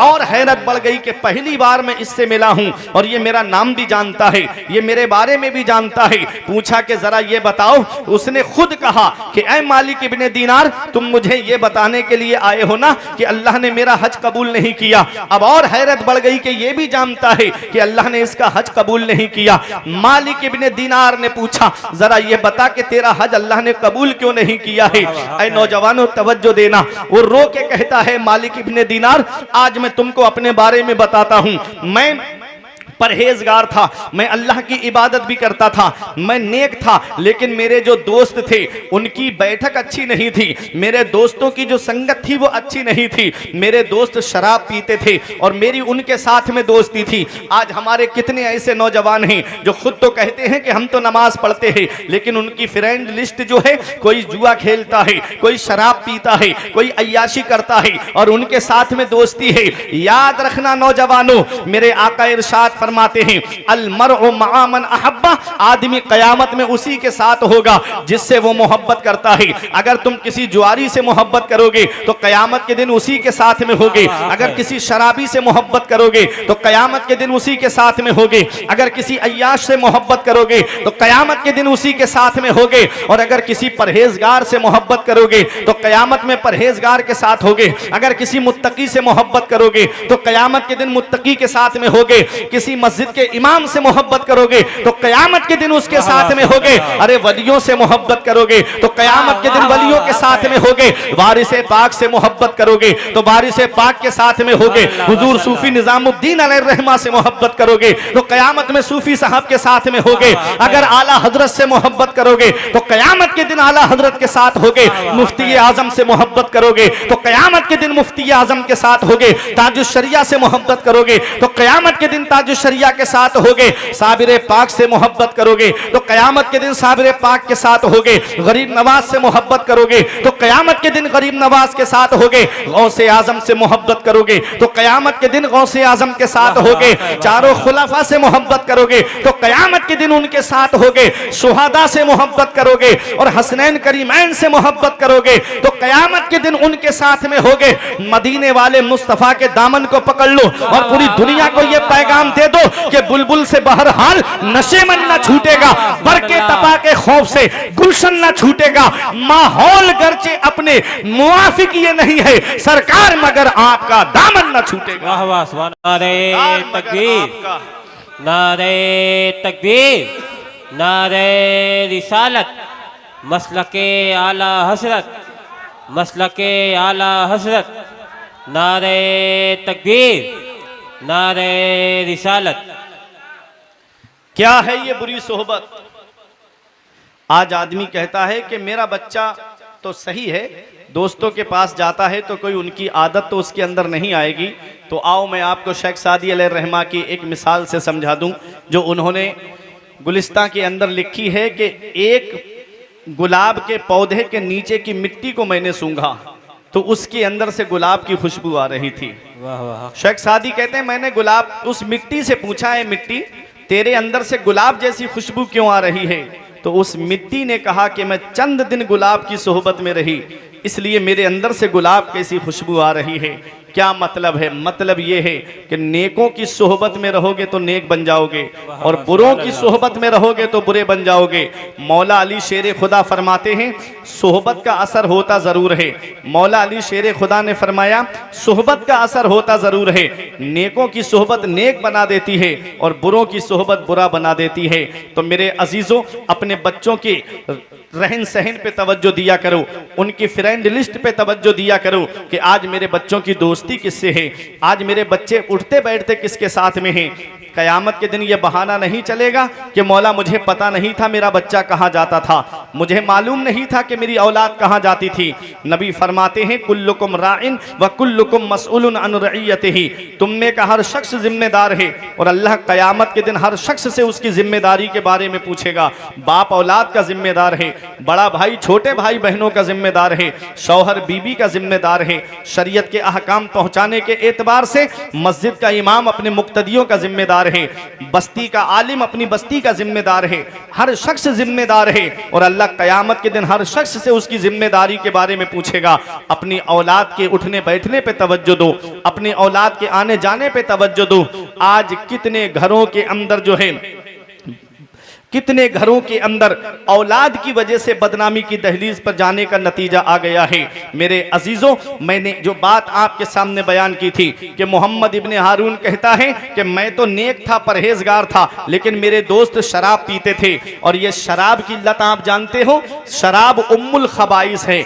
और हैरत बढ़ गई कि पहली बार मैं इससे मिला हूं और ये मेरा नाम भी जानता है, ये मेरे बारे में भी जानता है। पूछा कि जरा ये बताओ, उसने खुद कहा कि ऐ मालिक इब्ने दीनार तुम मुझे ये बताने के लिए आए हो ना कि अल्लाह ने मेरा हज कबूल नहीं किया। अब और हैरत बढ़ गई कि ये भी जानता है कि अल्लाह ने इसका हज कबूल नहीं किया। मालिक इब्ने दीनार ने पूछा जरा ये बता कि तेरा हज अल्लाह ने कबूल क्यों नहीं किया है। ऐ नौजवानों तवज्जो देना, वो रो के कहता है मालिक इब्ने दीनार आज मैं तुमको अपने बारे में बताता हूं। मैं परहेजगार था, मैं अल्लाह की इबादत भी करता था, मैं नेक था, लेकिन मेरे जो दोस्त थे उनकी बैठक अच्छी नहीं थी, मेरे दोस्तों की जो संगत थी वो अच्छी नहीं थी। मेरे दोस्त शराब पीते थे और मेरी उनके साथ में दोस्ती थी। आज हमारे कितने ऐसे नौजवान हैं जो खुद तो कहते हैं कि हम तो नमाज पढ़ते हैं, लेकिन उनकी फ्रेंड लिस्ट जो है कोई जुआ खेलता है, कोई शराब पीता है, कोई अय्याशी करता है और उनके साथ में दोस्ती है। याद रखना नौजवानों, मेरे आका इरशाद फरमाते हैं अल मरउ मआ मन अहब्बा, आदमी कयामत में उसी के साथ होगा जिससे वो मोहब्बत करता है। अगर तुम किसी जुआरी से मोहब्बत करोगे तो कयामत के दिन उसी के साथ में होगे। अगर किसी शराबी से मोहब्बत करोगे तो कयामत के दिन उसी के साथ में होगे। अगर किसी अय्याश से मोहब्बत करोगे तो कयामत के दिन उसी के साथ में होगे। और अगर किसी परहेजगार से मोहब्बत करोगे तो कयामत में परहेजगार के साथ होगे। अगर किसी मुत्तकी से मोहब्बत करोगे तो कयामत के दिन मुत्तकी के साथ में होगे। किसी मस्जिद के इमाम से मोहब्बत करोगे तो कयामत के दिन उसके साथ में होगे। अरे वलियों से मोहब्बत करोगे तो कयामत के दिन वलियों के साथ में होगे। वारिसे पाक से मोहब्बत करोगे तो वारिसे पाक के साथ में होगे। हुजूर सूफी निजामुद्दीन अलैहिर्रहमा से मोहब्बत करोगे तो कयामत में सूफी साहब के साथ में होगे। अगर आला हजरत से मोहब्बत करोगे तो कयामत के दिन आला हजरत के साथ होगे। मुफ्ती आजम से मोहब्बत करोगे तो कयामत के दिन मुफ्ती आजम के साथ होगे। ताजुश शरिया से मोहब्बत करोगे तो कयामत के दिन ताजुश शरिया के साथ होगे। साबिर पाक से मोहब्बत करोगे तो कयामत के दिन साबिर पाक के साथ होगे। गरीब नवाज से मोहब्बत करोगे तो कयामत के दिन गरीब नवाज के साथ होगे। गौसे आजम से मोहब्बत करोगे तो कयामत के दिन गौसे आजम के साथ होगे। चारों खुलाफा से मोहब्बत करोगे तो कयामत के दिन उनके साथ होगे। शुहादा से मोहब्बत करोगे और हसनैन करीमैन से मोहब्बत करोगे तो कयामत के दिन उनके साथ में होगे। मदीने वाले मुस्तफा के दामन को पकड़ लो और पूरी दुनिया को यह पैगाम दे दो कि बुलबुल से बहरहाल नशेमन न छूटेगा, बरके तपा के खौफ से गुलशन न छूटेगा। माहौल गर्चे अपने मुआफिक ये नहीं है सरकार, मगर आपका दामन न छूटेगा। वाह वाह सुभान नारे तकबीर, नारे तकबीर, नारे रिसालत, मसलके आला हसरत, मसलके आला हसरत, नारे तकबीर, नारे रिसालत। क्या है ये बुरी सोहबत। आज आदमी कहता है कि मेरा बच्चा तो सही है, दोस्तों के पास जाता है तो कोई उनकी आदत तो उसके अंदर नहीं आएगी। तो आओ मैं आपको शेख सादी अलैहिर्रहमा की एक मिसाल से समझा दूं जो उन्होंने गुलिस्तां के अंदर लिखी है कि एक गुलाब के पौधे के नीचे की मिट्टी को मैंने सूंघा तो उसके अंदर से गुलाब की खुशबू आ रही थी। वाह वाह। शेख सादी कहते हैं मैंने गुलाब उस मिट्टी से पूछा है, मिट्टी तेरे अंदर से गुलाब जैसी खुशबू क्यों आ रही है। तो उस मिट्टी ने कहा कि मैं चंद दिन गुलाब की सोहबत में रही, इसलिए मेरे अंदर से गुलाब कैसी खुशबू आ रही है। क्या मतलब है? मतलब ये है कि नेकों की सोहबत में रहोगे तो नेक बन जाओगे और बुरों की सोहबत में रहोगे तो बुरे बन जाओगे। मौला अली शेर खुदा फरमाते हैं सोहबत का असर होता ज़रूर है। मौला अली शेर खुदा ने फरमाया सोहबत का असर होता ज़रूर है। नेकों की सोहबत नेक बना देती है और बुरों की सोहबत बुरा बना देती है। तो मेरे अजीज़ों, अपने बच्चों के रहन सहन पे तवज्जो दिया करो, उनकी फ्रेंड लिस्ट पे तवज्जो दिया करो कि आज मेरे बच्चों की दोस्ती किससे है, आज मेरे बच्चे उठते बैठते किसके साथ में हैं। कयामत के दिन ये बहाना नहीं चलेगा कि मौला मुझे पता नहीं था मेरा बच्चा कहाँ जाता था, मुझे मालूम नहीं था कि मेरी औलाद कहाँ जाती थी। नबी फरमाते हैं कुल्लुकुम राइन व कुल्लुकुम मसऊलुन अन रइयतिही, तुम में का हर शख्स जिम्मेदार है और अल्लाह कयामत के दिन हर शख्स से उसकी जिम्मेदारी के बारे में पूछेगा। बाप औलाद का जिम्मेदार है, बड़ा भाई छोटे भाई बहनों का जिम्मेदार है, शौहर बीबी का जिम्मेदार है, शरीयत के अहकाम पहुंचाने के एतबार से मस्जिद का इमाम अपने मुक्तदियों का जिम्मेदार है, बस्ती का आलिम अपनी बस्ती का जिम्मेदार है, हर शख्स जिम्मेदार है और अल्लाह कयामत के दिन हर शख्स से उसकी जिम्मेदारी के बारे में पूछेगा। अपनी औलाद के उठने बैठने पे तवज्जो दो, अपनी औलाद के आने जाने पे तवज्जो दो। आज कितने घरों के अंदर जो है, कितने घरों के अंदर औलाद की वजह से बदनामी की दहलीज पर जाने का नतीजा आ गया है। मेरे अजीजों, मैंने जो बात आपके सामने बयान की थी कि मोहम्मद इब्ने हारून कहता है कि मैं तो नेक था, परहेजगार था, लेकिन मेरे दोस्त शराब पीते थे और ये शराब की लत आप जानते हो, शराब उम्मुल खबाइस है।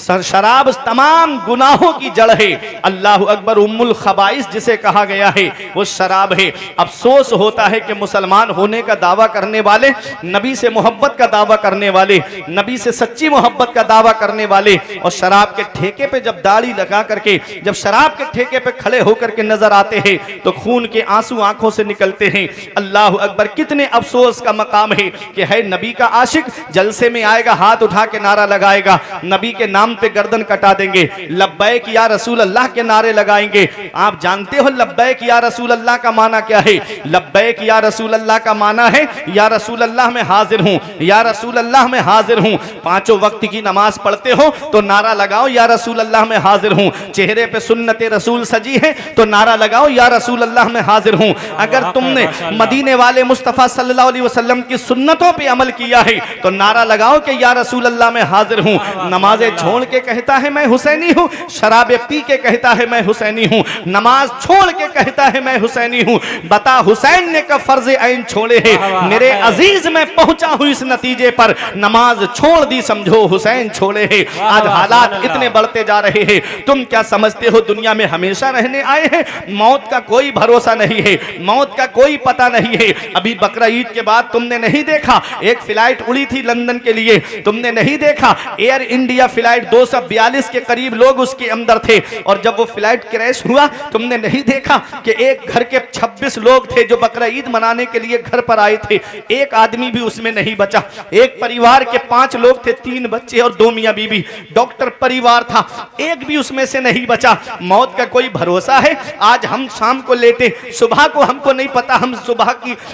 शराब तमाम गुनाहों की जड़ है। अल्लाह अकबर, उम्मुल खबाइस जिसे कहा गया है वो शराब है। अफसोस होता है कि मुसलमान होने का दावा करने वाले, नबी से मोहब्बत का दावा करने वाले, नबी से सच्ची मोहब्बत का दावा करने वाले और शराब के ठेके पे जब दाढ़ी लगा करके, जब शराब के ठेके पे खड़े होकर के नजर आते हैं तो खून के आंसू आंखों से निकलते हैं। अल्लाह अकबर, कितने अफसोस का मकाम है कि है नबी का आशिक, जलसे में आएगा हाथ उठा के नारा लगाएगा, नबी के नाम पे गर्दन कटा देंगे, लब्बैक या रसूल अल्लाह के नारे लगाएंगे। आप जानते हो लब्बैक या रसूल अल्लाह का माना क्या है? लब्बैक या रसूल अल्लाह का माना है या रसूल अल्लाह में हाजिर हूं, या रसूल अल्लाह में हाजिर हूं। पांचों वक्त की नमाज पढ़ते हो तो नारा लगाओ या रसूल अल्लाह में हाजिर हूं। चेहरे पे सुन्नत रसूल सजी है तो नारा लगाओ या रसूल अल्लाह में हाजिर हूं। अगर तुमने मदीने वाले मुस्तफा सल्लल्लाहु अलैहि वसल्लम की सुन्नतों पे अमल किया है तो नारा लगाओ कि या रसूल अल्लाह में हाजिर हूं। नमाजें छोड़ के कहता है मैं हुसैनी हूं, शराबे पी के कहता है मैं हुसैनी हूं, नमाज छोड़ के कहता है मैं हुसैनी हूं। बता हुसैन ने कब फर्ज ऐन छोड़े हैं? मेरे अजीज, मैं पहुंचा हूं इस नतीजे पर, नमाज छोड़ दी समझो हुसैन छोड़े हैं। आज हालात इतने बढ़ते जा रहे हैं, तुम क्या समझते हो दुनिया में हमेशा रहने आए हैं? मौत का कोई भरोसा नहीं है, मौत का कोई पता नहीं है। अभी बकरा ईद के बाद तुमने नहीं देखा एक फ्लाइट उड़ी थी लंदन के लिए, तुमने नहीं देखा एयर इंडिया फ्लाइट 242 के करीब लोग उसके अंदर थे और जब वो फ्लाइट क्रैश हुआ तुमने नहीं देखा कि एक घर के 26 लोग थे जो बकरा ईद मनाने के लिए घर पर आए थे, एक आदमी भी उसमें नहीं बचा। एक परिवार के 5 लोग थे, 3 बच्चे और 2 मियां बीबी, डॉक्टर परिवार था, एक भी उसमें से नहीं बचा। मौत का कोई भरोसा है? आज हम शाम को लेटे, सुबह को हमको नहीं पता हम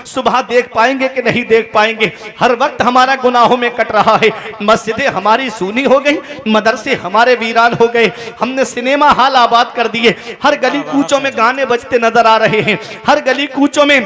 सुबह देख पाएंगे कि नहीं देख पाएंगे। हर वक्त हमारा गुनाहों में कट रहा है। मस्जिदें हमारी सूनी हो गई, मदरसे हमारे वीरान हो गए, हमने सिनेमा हॉल आबाद कर दिए, हर गली कूचों में गाने बजते नजर आ रहे हैं, हर गली कूचों में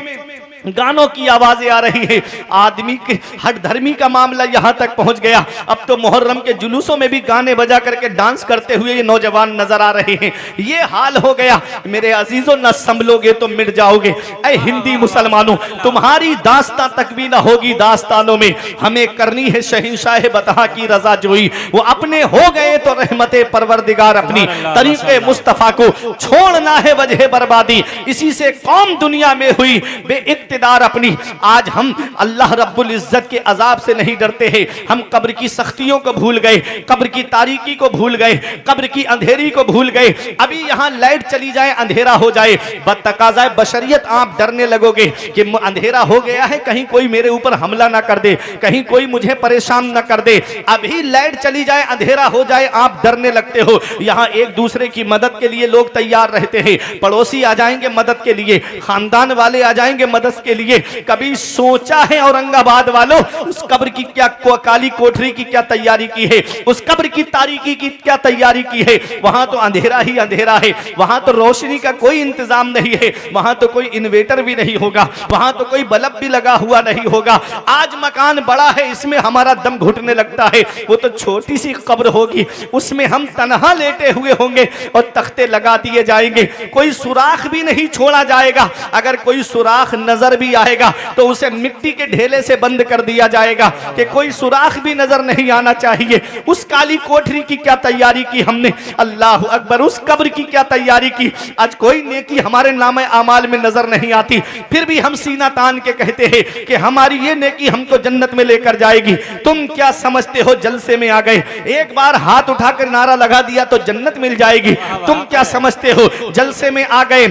गानों की आवाजें आ रही है। आदमी के हट धर्मी का मामला यहां तक पहुंच गया, अब तो मुहर्रम के जुलूसों में भी गाने बजा करके डांस करते हुए ये नौजवान नजर आ रहे हैं। ये हाल हो गया। मेरे अजीजों, न संभलोगे तो मिट जाओगे। ऐ हिंदी मुसलमानों, तुम्हारी दास्तां तक भी ना होगी दास्तानों में। हमें करनी है शहंशाह बतहा की रजा जोई, वो अपने हो गए तो रहमते परवरदिगार अपनी, तरीके मुस्तफा को छोड़ना है वजह बर्बादी, इसी से कौम दुनिया में हुई बे इक्तिदार अपनी। आज हम अल्लाह रब्बुल इज्जत के अजाब से नहीं डरते हैं, हम कब्र की सख्तियों को भूल गए, कब्र की तारीकी को भूल गए, कब्र की अंधेरी को भूल गए। अभी यहाँ लाइट चली जाए, अंधेरा हो जाए, बतकाज़ाए बशरियत आप डरने लगोगे कि अंधेरा हो गया है, कहीं कोई मेरे ऊपर हमला ना कर दे, कहीं कोई मुझे परेशान ना कर दे। अभी लाइट चली जाए, अंधेरा हो जाए, आप डरने लगते हो। यहाँ एक दूसरे की मदद के लिए लोग तैयार रहते हैं, पड़ोसी आ जाएंगे मदद के लिए, खानदान वाले आ जाएंगे मदद के लिए कभी सोचा है औरंगाबाद वालों? उस कब्र की क्या काली कोठरी की क्या तैयारी की है, उस कब्र की तारीकी की क्या तैयारी की है? वहां तो अंधेरा ही अंधेरा है, वहां तो रोशनी का कोई इंतजाम नहीं है, वहां तो कोई इन्वेटर भी नहीं होगा, वहां तो कोई बल्ब भी लगा हुआ नहीं होगा। आज मकान बड़ा है, इसमें हमारा दम घुटने लगता है, वो तो छोटी सी कब्र होगी, उसमें हम तन्हा लेटे हुए होंगे और तख्ते लगा दिए जाएंगे, कोई सुराख भी नहीं छोड़ा जाएगा। अगर कोई सुराख नजर भी आएगा तो उसे मिट्टी के ढेले से बंद कर दिया जाएगा कि कोई सुराख भी नजर नहीं आना चाहिए। उस काली कोठरी की क्या तैयारी की हमने, अल्लाह अकबर, उस कब्र की क्या तैयारी की। आज कोई नेकी हमारे नामे आमाल में नजर नहीं आती, फिर भी हम सीना तान के कहते हैं कि हमारी ये नेकी हमको जन्नत में लेकर जाएगी। तुम क्या समझते हो जलसे में आ गए, एक बार हाथ उठाकर नारा लगा दिया तो जन्नत मिल जाएगी? तुम क्या समझते हो जलसे में आ गए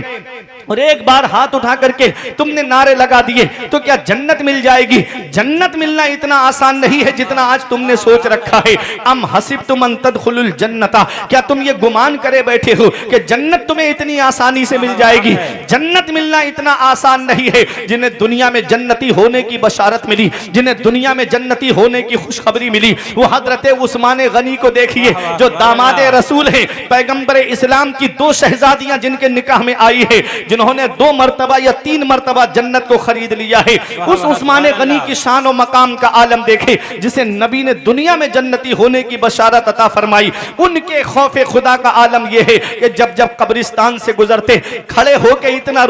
और एक बार हाथ उठा करके तुमने नारे लगा दिए तो क्या जन्नत मिल जाएगी? जन्नत मिलना इतना आसान नहीं है जितना आज तुमने सोच रखा है। अम हसिबतुम अन तदखुलुल जन्नता, क्या तुम ये गुमान करे बैठे हो कि जन्नत तुम्हें इतनी आसानी से मिल जाएगी? जन्नत मिलना इतना आसान नहीं है। जिन्हें दुनिया में जन्नती होने की बशारत मिली, जिन्हें दुनिया में जन्नती होने की खुशखबरी मिली, वो हजरत उस्मान गनी को देखिए जो दामादे रसूल है, पैगंबर इस्लाम की दो शहजादियां जिनके निकाह में आई है, जिन्होंने 2 मरतबा या 3 मरतबा जन्नत को खरीद लिया है। उस उस्मान गनी की शान और मकाम का आलम देखे जिसे नबी ने दुनिया में जन्नती होने की बशारत अता फरमाई। उनके खौफे खुदा का आलम यह है कि जब जब कब्रिस्तान से गुजरते खड़े होके इतना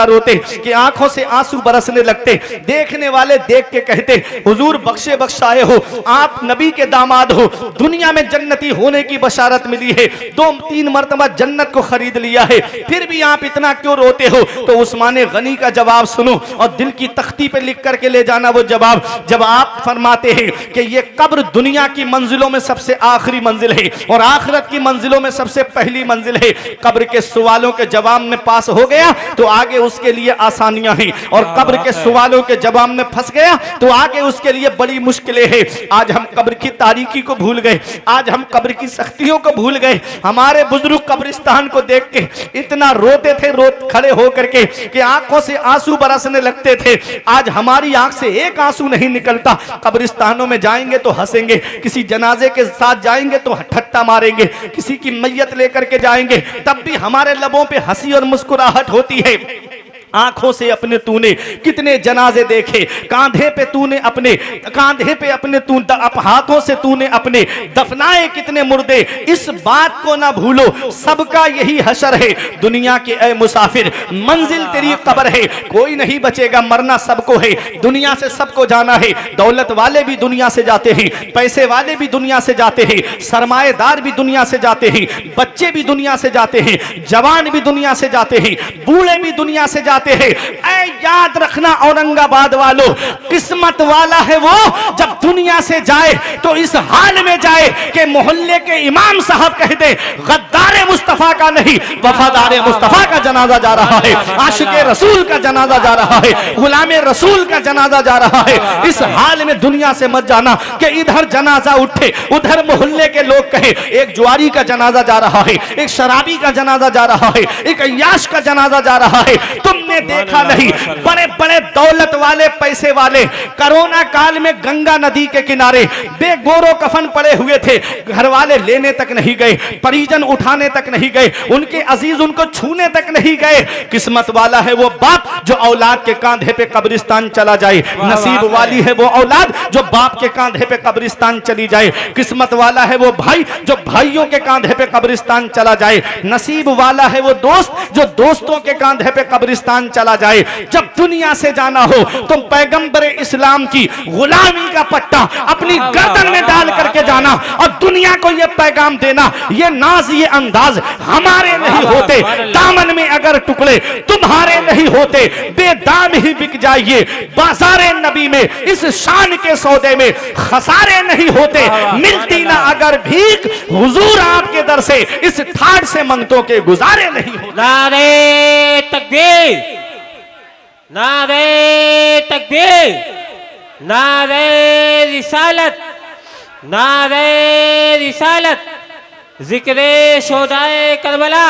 रोते कि आंखों से आंसू बरसने लगते। देखने वाले देख के कहते, हुजूर बख्शे बख्शाए हो, आप नबी के दामाद हो, दुनिया में जन्नती होने की बशारत मिली है, 2-3 मरतबा जन्नत को खरीद लिया है, फिर भी आप इतना क्यों रोते हो? तो उस्मान गनी का जवाब सुनो और दिल की तख्ती पे लिख करके ले जाना वो जवाब। जब आप फरमाते हैं कि ये कब्र दुनिया की मंजिलों में सबसे आखिरी मंजिल है और आखिरत की मंजिलों में सबसे पहली मंजिल है, कब्र के सवालों के जवाब में पास हो गया तो आगे उसके लिए आसानियां हैं, और कब्र के सवालों के जवाब में फंस गया तो आगे उसके लिए बड़ी मुश्किलें हैं। आज हम कब्र की तारीकी को भूल गए, आज हम कब्र की सख्तियों को भूल गए। हमारे बुजुर्ग कब्रिस्तान को देख के इतना रोते थे, खड़े होकर के कि आंखों से आंसू बरसने लगते थे। आज हमारी आंख से एक आंसू नहीं निकलता। कब्रिस्तानों में जाएंगे तो हंसेंगे, किसी जनाजे के साथ जाएंगे तो ठट्टा मारेंगे, किसी की मैयत लेकर के जाएंगे तब भी हमारे लबों पे हंसी और मुस्कुराहट होती है। आंखों से अपने तूने कितने जनाजे देखे, कांधे पे अपने तू हाथों से तूने अपने दफनाए कितने मुर्दे। इस बात को ना भूलो, सबका यही हशर है। दुनिया के ऐ मुसाफिर, मंजिल तेरी कब्र है, कोई नहीं बचेगा, मरना सबको है, दुनिया से सबको जाना है। दौलत वाले भी दुनिया से जाते हैं, पैसे वाले भी दुनिया से जाते हैं, सरमाएदार भी दुनिया से जाते हैं, बच्चे भी दुनिया से जाते हैं, जवान भी दुनिया से जाते हैं, बूढ़े भी दुनिया से जाते हैं। ऐ याद रखना औरंगाबाद वालों, किस्मत वाला है वो जब दुनिया से जाए तो इस हाल में जाए कि मोहल्ले के इमाम साहब कह दे गद्दारे मुस्तफा का नहीं, वफादारे मुस्तफा का जनाजा जा रहा है, आशिके रसूल का जनाजा जा रहा है, गुलामे रसूल का जनाजा जा रहा है। इस हाल में दुनिया से मत जाना कि इधर जनाजा उठे, उधर मोहल्ले के लोग कहे एक जुआरी का जनाजा जा रहा है, एक शराबी का जनाजा जा रहा है, एक अय्याश का जनाजा जा रहा है। तुमने देखा नहीं, बड़े बड़े दौलत वाले, पैसे वाले कोरोना काल में गंगा नदी के किनारे बेगोरो कफन पड़े हुए थे, घर वाले लेने तक नहीं गए, परिजन उठाने तक नहीं गए, उनके अजीज उनको छूने तक नहीं गए। किस्मत वाला है वो बाप जो औलाद के कांधे पे कब्रिस्तान चला जाए, नसीब वाली है वो औलाद जो बाप के कांधे पे कब्रिस्तान चली जाए, किस्मत वाला है वो भाई जो भाइयों के कांधे पे कब्रिस्तान चला जाए, नसीब वाला है वो दोस्त जो दोस्तों के कांधे पे कब्रिस्तान चला जाए। जब दुनिया से जाना हो तो पैगंबर इस्लाम की गुलामी का पट्टा अपनी गर्दन में डाल करके जाना और दुनिया को यह पैगाम देना, ये नाज ये अंदाज हमारे नहीं होते, दामन में अगर टुकड़े तुम्हारे नहीं होते, बेदाम ही बिक जाइए बाजारे नबी में, इस शान के सौदे में खसारे नहीं होते, मिलती ना अगर भीख हुजूर आपके दर से, इस थाट से मंगतों के गुजारे नहीं होते। नारे तकबीर, नारे तकबीर, नारे रिसालत, नारे रिसालत, जिक्रे शोहदाए करबला,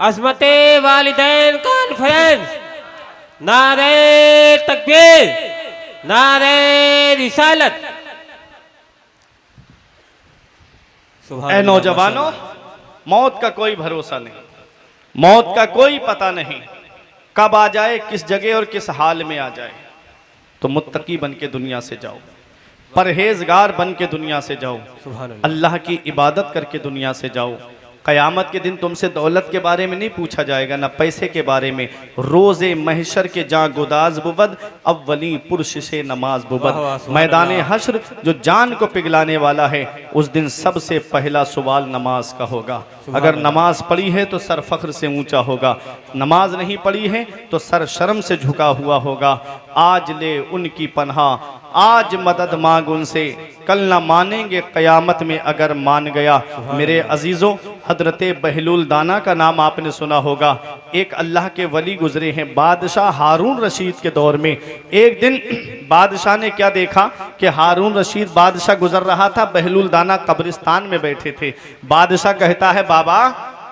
अज़मते वालिदैन कॉन्फ्रेंस, नारे तकबीर, नारे रिसालत। ऐ नौजवानों, मौत का कोई भरोसा नहीं, मौत का कोई पता नहीं, कब आ जाए, किस जगह और किस हाल में आ जाए। तो मुत्तकी बन के दुनिया से जाओ, परहेजगार बन के दुनिया से जाओ, अल्लाह की इबादत करके दुनिया से जाओ। क़यामत के दिन तुमसे दौलत के बारे में नहीं पूछा जाएगा, ना पैसे के बारे में। रोज़े महशर के जहाँ गुदाज बुबद, अव्वली पुरशिशे नमाज बुबद। मैदान हश्र जो जान को पिघलाने वाला है, उस दिन सबसे पहला सवाल नमाज का होगा। अगर नमाज पढ़ी है तो सर फख्र से ऊंचा होगा, नमाज नहीं पढ़ी है तो सर शर्म से झुका हुआ होगा। आज ले उनकी पनाह, आज मदद मांग उनसे, कल ना मानेंगे क़यामत में अगर मान गया। मेरे अजीज़ों, हजरत बहलूल दाना का नाम आपने सुना होगा। एक अल्लाह के वली गुजरे हैं बादशाह हारून रशीद के दौर में। एक दिन बादशाह ने क्या देखा कि हारून रशीद बादशाह गुजर रहा था, बहलूल दाना कब्रिस्तान में बैठे थे। बादशाह कहता है, बाबा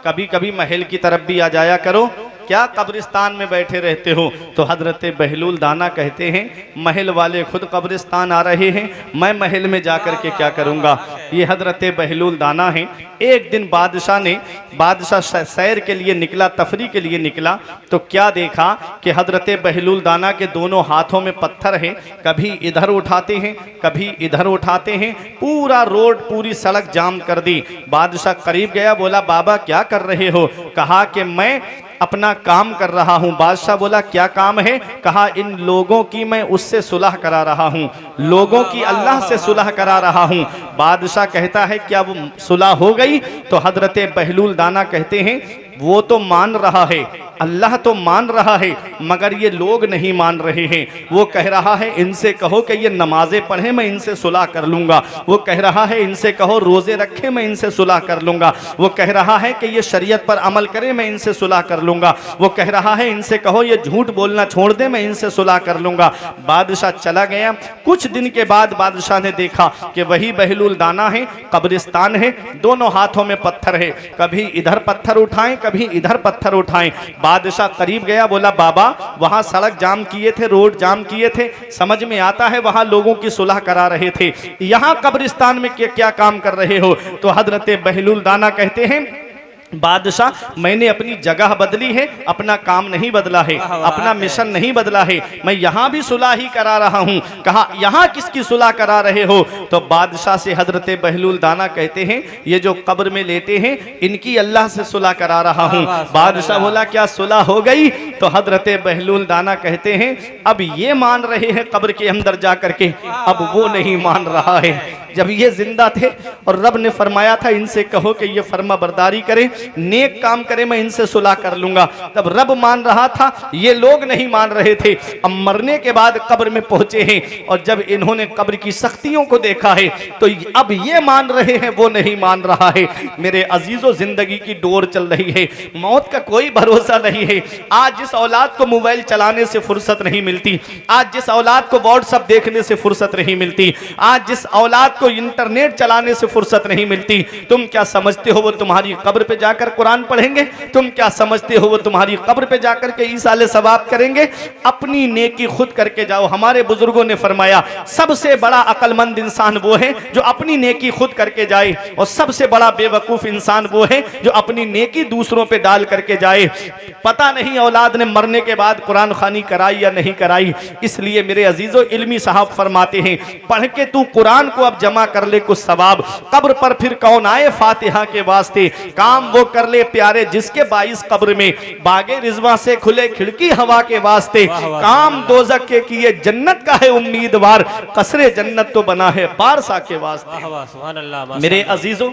कभी कभी महल की तरफ भी आ जाया करो, क्या कब्रिस्तान में बैठे रहते हो? तो हजरत बहलूल दाना कहते हैं, महल वाले खुद कब्रिस्तान आ रहे हैं, मैं महल में जाकर के क्या करूंगा। ये हजरत बहलूल दाना हैं। एक दिन बादशाह सैर के लिए निकला, तफरी के लिए निकला, तो क्या देखा कि हजरत बहलूल दाना के दोनों हाथों में पत्थर हैं, कभी इधर उठाते हैं कभी इधर उठाते हैं, पूरा रोड पूरी सड़क जाम कर दी। बादशाह करीब गया, बोला बाबा क्या कर रहे हो? कहा कि मैं अपना काम कर रहा हूँ। बादशाह बोला क्या काम है? कहा इन लोगों की मैं उससे सुलह करा रहा हूँ, लोगों की अल्लाह से सुलह करा रहा हूँ। बादशाह कहता है क्या वो सुलह हो गई? तो हजरत बहलूल दाना कहते हैं वो तो मान रहा है, अल्लाह तो मान रहा है, मगर ये लोग नहीं मान रहे हैं। वो कह रहा है इनसे कहो कि ये नमाजें पढ़े, मैं इनसे सुलह कर लूँगा। वो कह रहा है इनसे कहो रोज़े रखे, मैं इनसे सुलह कर लूँगा। वो कह रहा है कि ये शरीयत पर अमल करे, मैं इनसे सुलह कर लूँगा। वो कह रहा है इनसे कहो ये झूठ बोलना छोड़ दे, मैं इनसे सुलह कर लूँगा। बादशाह चला गया। कुछ दिन के बाद बादशाह ने देखा कि वही बहलूल दाना है, कब्रिस्तान है, दोनों हाथों में पत्थर है, कभी इधर पत्थर उठाएं कभी इधर पत्थर उठाएं। बादशाह करीब गया, बोला बाबा वहां सड़क जाम किए थे, रोड जाम किए थे, समझ में आता है वहां लोगों की सुलह करा रहे थे, यहां कब्रिस्तान में क्या काम कर रहे हो? तो हजरत बहलूल दाना कहते हैं बादशाह मैंने अपनी जगह बदली है, अपना काम नहीं बदला है, अपना मिशन नहीं बदला है, मैं यहाँ भी सुलह ही करा रहा हूँ। कहा यहाँ किसकी सुलह करा रहे हो? तो बादशाह से हजरत बहलूल दाना कहते हैं ये जो कब्र में लेटे हैं इनकी अल्लाह से सुलह करा रहा हूँ। बादशाह बोला क्या सुलह हो गई? तो हजरत बहलूल दाना कहते हैं अब ये मान रहे हैं कब्र के अंदर जा करके, अब वो नहीं मान रहा है। जब ये जिंदा थे और रब ने फरमाया था इनसे कहो कि ये फर्मा बरदारी करें, नेक काम करें, मैं इनसे सुलह कर लूंगा, तब रब मान रहा था, ये लोग नहीं मान रहे थे। अब मरने के बाद कब्र में पहुंचे हैं और जब इन्होंने कब्र की सख्तियों को देखा है तो अब ये मान रहे हैं, वो नहीं मान रहा है। मेरे अजीजों, जिंदगी की डोर चल रही है, मौत का कोई भरोसा नहीं है। आज जिस औलाद को मोबाइल चलाने से फुर्सत नहीं मिलती, आज जिस औलाद को व्हाट्सएप देखने से फुर्सत नहीं मिलती, आज जिस औलाद को इंटरनेट चलाने से फुर्सत नहीं मिलती, तुम क्या समझते हो वो तुम्हारी कब्र पे जाकर कुरान पढ़ेंगे? तुम क्या समझते हो वो तुम्हारी कब्र पे जाकर के ईसाले सवाब करेंगे? अपनी नेकी खुद करके जाओ। हमारे बुजुर्गों ने फरमाया सबसे बड़ा अक्लमंद इंसान वो है जो अपनी नेकी खुद करके जाए, और सबसे बड़ा बेवकूफ इंसान वो है जो अपनी नेकी दूसरों पे डाल करके जाए। पता नहीं औलाद ने मरने के बाद कुरान खानी कराई या नहीं कराई। इसलिए मेरे अजीजों, इल्मी साहब फरमाते हैं पढ़ के तू कुरान को अब जमा कर ले कुछ सवाब, कब्र पर फिर कौन आए फातिहा के वास्ते। काम वो कर ले प्यारे जिसके 22 कब्र में बागे रिजवा से खुले खिड़की हवा के वास्ते। काम दोजक के किए जन्नत का है उम्मीदवार, कसरे जन्नत तो बना है बारसा के वास्ते। मेरे अजीजों,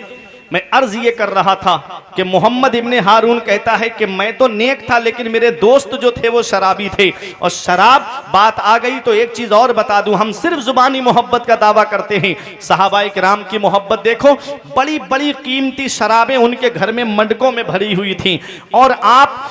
मैं अर्ज ये कर रहा था कि मोहम्मद इब्ने हारून कहता है कि मैं तो नेक था लेकिन मेरे दोस्त जो थे वो शराबी थे, और शराब बात आ गई तो एक चीज और बता दूं, हम सिर्फ जुबानी मोहब्बत का दावा करते हैं, सहाबाए किराम की मोहब्बत देखो, बड़ी बड़ी कीमती शराबें उनके घर में मंडकों में भरी हुई थी, और आप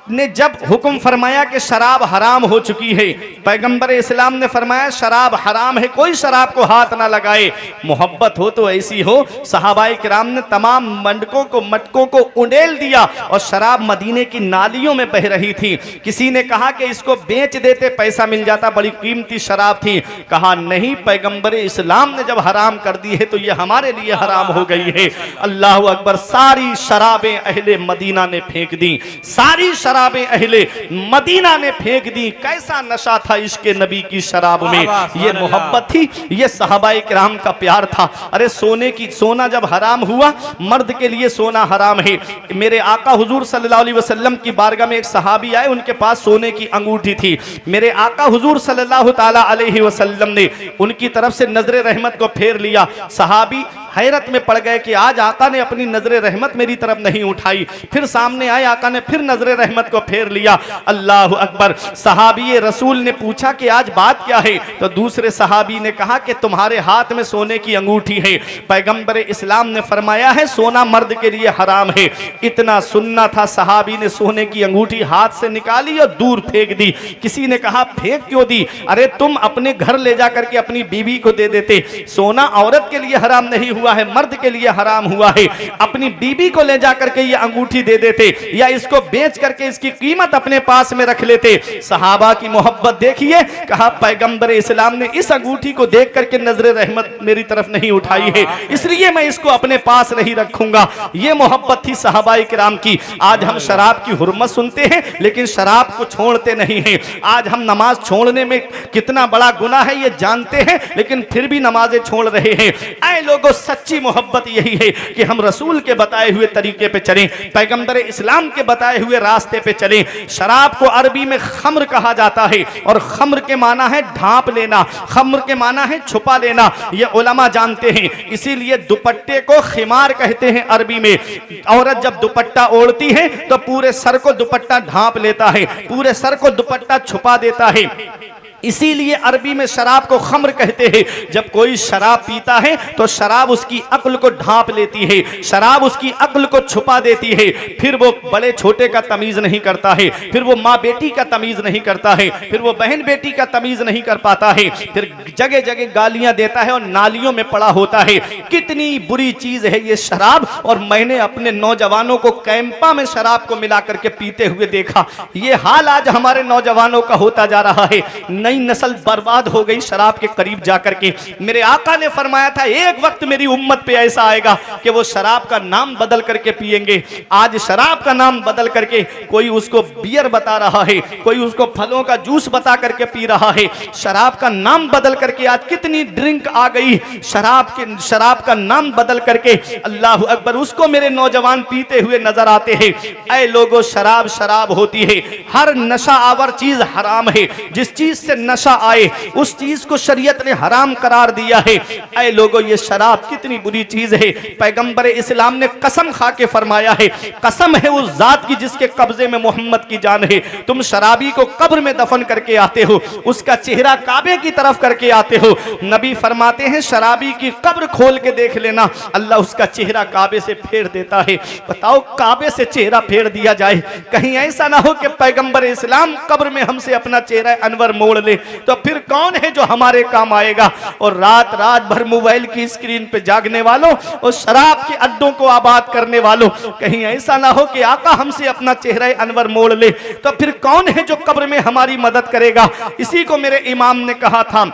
ने जब हुक्म फरमाया कि शराब हराम हो चुकी है, पैगंबर इस्लाम ने फरमाया शराब हराम है, कोई शराब को हाथ ना लगाए। मोहब्बत हो तो ऐसी हो, सहाबाए किराम ने तमाम मटकों को उंडेल दिया और शराब मदीने की नालियों में बह रही थी। किसी ने कहा कि इसको बेच देते, पैसा मिल जाता, बड़ी कीमती शराब थी। कहा नहीं, पैगंबर इस्लाम ने जब हराम कर दी है तो ये हमारे लिए हराम हो गई है। अल्लाह अकबर। सारी शराबें अहले मदीना ने फेंक दी, सारी शराबें अहले मदीना ने फेंक दी। कैसा नशा था इश्क नबी की शराब में, ये मोहब्बत थी, ये सहाबाए किराम का प्यार था। अरे सोना जब हराम हुआ, मर्द के लिए सोना हराम है। मेरे आका हुजूर सल्लल्लाहु अलैहि वसल्लम की बारगाह में एक सहाबी आए, उनके पास सोने की अंगूठी थी। मेरे आका हुजूर सल्लल्लाहु ताला अलैहि वसल्लम ने उनकी तरफ से नजर रहमत को फेर लिया। सहाबी हैरत में पड़ गए कि आज आका ने अपनी नजर रहमत मेरी तरफ नहीं उठाई। फिर सामने आए, आका ने फिर नजर रहमत को फेर लिया। अल्लाह अकबर। सहाबी रसूल ने पूछा कि आज बात क्या है, तो दूसरे सहाबी ने कहा कि तुम्हारे हाथ में सोने की अंगूठी है। पैगंबर इस्लाम ने फरमाया है सोना मर्द के लिए हराम है। इतना सुनना था, सहाबी ने सोने की अंगूठी हाथ से निकाली और दूर फेंक दी। किसी ने कहा फेंक क्यों दी? अरे तुम अपने घर ले जा करके अपनी बीवी को दे देते। सोना औरत के लिए हराम नहीं हुआ है, मर्द के लिए हराम हुआ है। अपनी बीबी को ले जा करके ये अंगूठी दे देते या इसको बेच करके इसकी कीमत अपने पास में रख लेते। सहाबा की मोहब्बत देखिए। कहा पैगंबर इस्लाम ने इस अंगूठी को देख करके नजर रहमत मेरी तरफ नहीं उठाई है, इसलिए मैं इसको अपने पास नहीं रखूंगा। ये मोहब्बत थी सहाबाए किराम की। आज हम शराब की हुर्मत सुनते हैं लेकिन शराब को छोड़ते नहीं हैं। आज हम नमाज छोड़ने में कितना बड़ा गुनाह है ये जानते हैं, लेकिन फिर भी नमाजें छोड़ रहे हैं। ऐ लोगों, सच्ची मोहब्बत यही है कि हम रसूल के बताए हुए तरीके पे चलें, पैगंबर इस्लाम के बताए हुए रास्ते पे चलें। शराब को अरबी में खम्र कहा जाता है और खम्र के माना है ढांप लेना, खम्र के माना है छुपा लेना। ये उलमा जानते हैं, इसीलिए दुपट्टे को खिमार कहते हैं अरबी में। औरत जब दुपट्टा ओढ़ती है तो पूरे सर को दुपट्टा ढांप लेता है, पूरे सर को दुपट्टा छुपा देता है। इसीलिए अरबी में शराब को खम्र कहते हैं। जब कोई शराब पीता है तो शराब उसकी अक्ल को ढांप लेती है, शराब उसकी अक्ल को छुपा देती है। फिर वो बड़े छोटे का तमीज नहीं करता है, फिर वो माँ बेटी का तमीज नहीं करता है, फिर वो बहन बेटी का तमीज नहीं कर पाता है, फिर जगह जगह गालियां देता है और नालियों में पड़ा होता है। कितनी बुरी चीज है ये शराब। और मैंने अपने नौजवानों को कैंपा में शराब को मिला करके पीते हुए देखा। ये हाल आज हमारे नौजवानों का होता जा रहा है। नई नस्ल बर्बाद हो गई शराब के करीब जाकर के। मेरे आका ने फरमाया था एक वक्त मेरी उम्मत पे ऐसा आएगा कि वो शराब का नाम बदल करके पिएंगे। आज शराब का नाम बदल करके कोई उसको बियर बता रहा है, कोई उसको फलों का जूस बता करके पी रहा है। शराब का नाम बदल करके आज कितनी ड्रिंक आ गई, शराब का नाम बदल करके। अल्लाह अकबर। उसको मेरे नौजवान पीते हुए नजर आते हैं। ऐ लोगों, शराब शराब होती है, हर नशा आवर चीज हराम है। जिस चीज से नशा आए उस चीज को शरीयत ने हराम करार दिया है। ऐ लोगों, ये शराब कितनी बुरी चीज है। पैगंबर इस्लाम ने कसम खा के फरमाया है, कसम है उस जात की जिसके कब्जे में मोहम्मद की जान है, तुम शराबी को कब्र में दफन करके आते हो, उसका चेहरा काबे की तरफ करके आते हो। नबी फरमाते हैं शराबी की कब्र खोल के देख लेना, अल्लाह उसका चेहरा काबे से फेर देता है। बताओ, काबे से चेहरा फेर दिया जाए, कहीं ऐसा ना हो कि पैगंबर इस्लाम कब्र में हमसे अपना चेहरा अनवर मोड़ ले, तो फिर कौन है जो हमारे काम आएगा। और रात रात भर मोबाइल की स्क्रीन पे जागने वालों और शराब के अड्डों को आबाद करने वालों, कहीं ऐसा ना हो कि आका हमसे अपना चेहरा अनवर मोड़ ले, तो फिर कौन है जो कब्र में हमारी मदद करेगा। इसी को मेरे इमाम ने कहा था,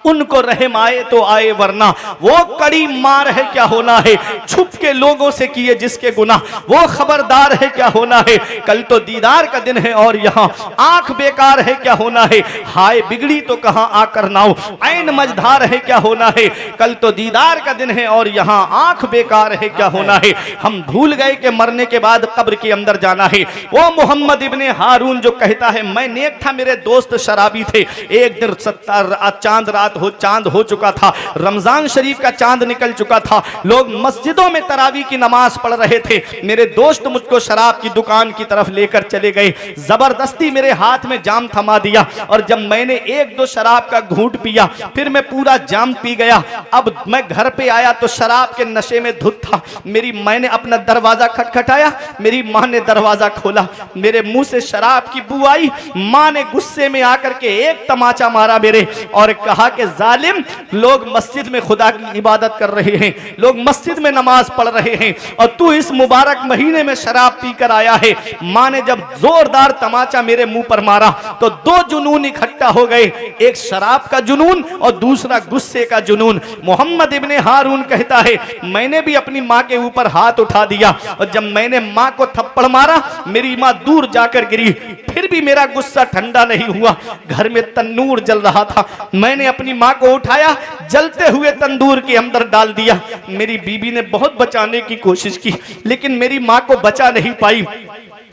उनको रहम आए तो आए वरना वो कड़ी मार है क्या होना है। छुप के लोगों से किए जिसके गुनाह वो खबरदार है क्या होना है। कल तो दीदार का दिन है और यहाँ आंख बेकार है क्या होना है। हाय बिगड़ी तो कहाँ आकर नाव ऐन मझधार है क्या होना है। कल तो दीदार का दिन है और यहाँ आंख बेकार है क्या होना है। हम भूल गए कि मरने के बाद कब्र के अंदर जाना है। वो मोहम्मद इब्ने हारून जो कहता है, मैं नेक था, मेरे दोस्त शराबी थे, एक दिन चांद रात चांद हो चुका था, रमजान शरीफ का चांद निकल चुका था, लोग मस्जिदों में तरावी की नमाज पढ़ रहे थे। मेरे दोस्त मुझको शराब की दुकान की तरफ लेकर चले गए, जबरदस्ती मेरे हाथ में जाम थमा दिया और जब मैंने एक दो शराब का घूंट पिया फिर मैं पूरा जाम पी गया। अब मैं घर पे आया तो शराब के नशे में धुत था। मैंने अपना दरवाजा खटखटाया, मेरी माँ ने दरवाजा खोला, मेरे मुंह से शराब की बू आई। माँ ने गुस्से में आकर के एक तमाचा मारा मेरे और कहा कि जालिम, लोग मस्जिद में खुदा की इबादत कर रहे हैं, लोग मस्जिद में नमाज पढ़ रहे हैं और तू इस मुबारक महीने में शराब पीकर आया है। माँ ने जब जोरदार तमाचा मेरे मुंह पर मारा तो दो जुनून इकट्ठा हो गए, एक शराब का जुनून और दूसरा गुस्से का जुनून। मोहम्मद इब्ने हारून कहता है मैंने भी अपनी माँ के ऊपर हाथ उठा दिया और जब मैंने माँ को थप्पड़ मारा मेरी माँ दूर जाकर गिरी, फिर भी मेरा गुस्सा ठंडा नहीं हुआ। घर में तंदूर जल रहा था, मैंने अपनी माँ को उठाया, जलते हुए तंदूर के अंदर डाल दिया। मेरी बीबी ने बहुत बचाने की कोशिश की लेकिन मेरी माँ को बचा नहीं पाई।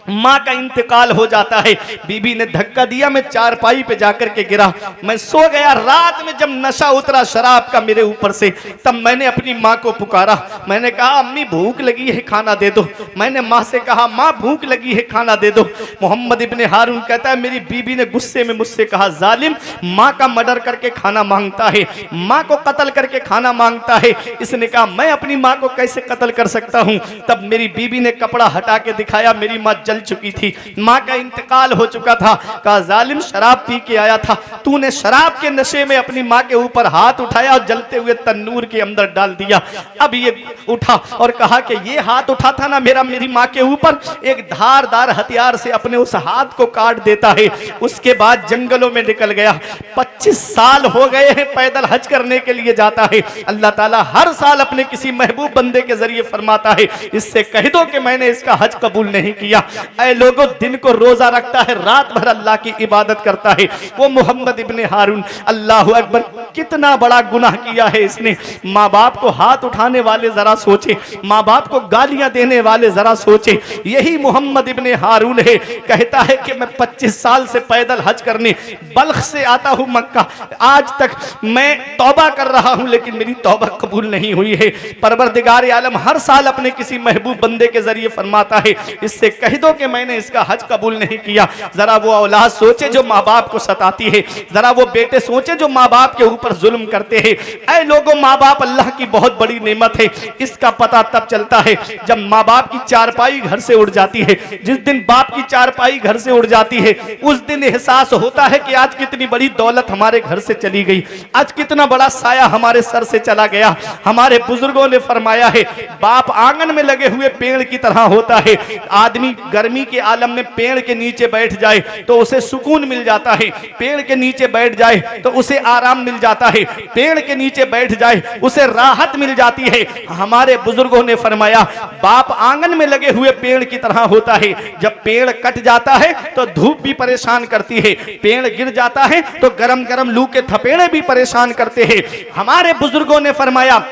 माँ का इंतकाल हो जाता है, बीबी ने धक्का दिया, मैं चारपाई पे जाकर के गिरा, मैं सो गया। रात में जब नशा उतरा शराब का मेरे ऊपर से, तब मैंने अपनी माँ को पुकारा, मैंने कहा अम्मी भूख लगी है खाना दे दो। मैंने माँ से कहा माँ भूख लगी है खाना दे दो। मोहम्मद इब्ने हारून कहता है मेरी बीबी ने गुस्से में मुझसे कहा जालिम, माँ का मर्डर करके खाना मांगता है, माँ को कत्ल करके खाना मांगता है। इसने कहा मैं अपनी माँ को कैसे कत्ल कर सकता हूँ। तब मेरी बीबी ने कपड़ा हटा के दिखाया, मेरी माँ चुकी थी, माँ का इंतकाल हो चुका था। कहा जालिम, शराब पी के आया था, तूने शराब के नशे में अपनी माँ के ऊपर हाथ उठाया और जलते हुए तन्नूर के अंदर डाल दिया। अब ये उठा और कहा कि ये हाथ उठा था ना मेरी माँ के ऊपर, एक धारदार हथियार से अपने उस हाथ को काट देता है। उसके बाद जंगलों में निकल गया। 25 साल हो गए हैं पैदल हज करने के लिए जाता है। अल्लाह ताला हर साल अपने किसी महबूब बंदे के जरिए फरमाता है इससे कह दो कि मैंने इसका हज कबूल नहीं किया। ऐ लोगों, दिन को रोजा रखता है, रात भर अल्लाह की इबादत करता है वो मोहम्मद इब्ने हारून। अल्लाहु अकबर, कितना बड़ा गुनाह किया है इसने। माँ बाप को हाथ उठाने वाले जरा सोचे, माँ बाप को गालियां देने वाले जरा सोचे। यही मोहम्मद इब्ने हारून है, कहता है कि मैं 25 साल से पैदल हज करने बल्ख से आता हूँ मक्का, आज तक मैं तौबा कर रहा हूँ लेकिन मेरी तौबा कबूल नहीं हुई है। परवरदिगार आलम हर साल अपने किसी महबूब बंदे के जरिए फरमाता है इससे कह दो कि मैंने इसका हज कबूल नहीं किया। जरा वो औलाद सोचे जो माँ बाप को सताती है, जरा वो बेटे सोचे जो माँ बाप के ऊपर जुल्म करते हैं। ऐ लोगों, माँ बाप अल्लाह की बहुत बड़ी नेमत है, इसका पता तब चलता है जब माँ बाप की चारपाई घर से उड़ जाती है। जिस दिन बाप की चारपाई घर से उड़ जाती है उस दिन एहसास होता है कि आज कितनी बड़ी दौलत हमारे घर से चली गई, आज कितना बड़ा साया हमारे सर से चला गया। हमारे बुजुर्गों ने फरमाया है बाप आंगन में लगे हुए पेड़ की तरह होता है। आदमी गर्मी के आलम में पेड़ के नीचे बैठ जाए तो उसे सुकून मिल जाता है, पेड़ के नीचे बैठ जाए तो उसे आराम मिल जाता है, पेड़ के नीचे बैठ जाए उसे राहत मिल जाती है। हमारे बुजुर्गों ने फरमाया बाप आंगन में लगे हुए पेड़ की तरह होता है, जब पेड़ कट जाता है तो धूप भी परेशान करती है, पेड़ गिर जाता है तो गरम गरम लू के थपेड़े भी परेशान करते हैं। हमारे बुजुर्गों ने फरमाया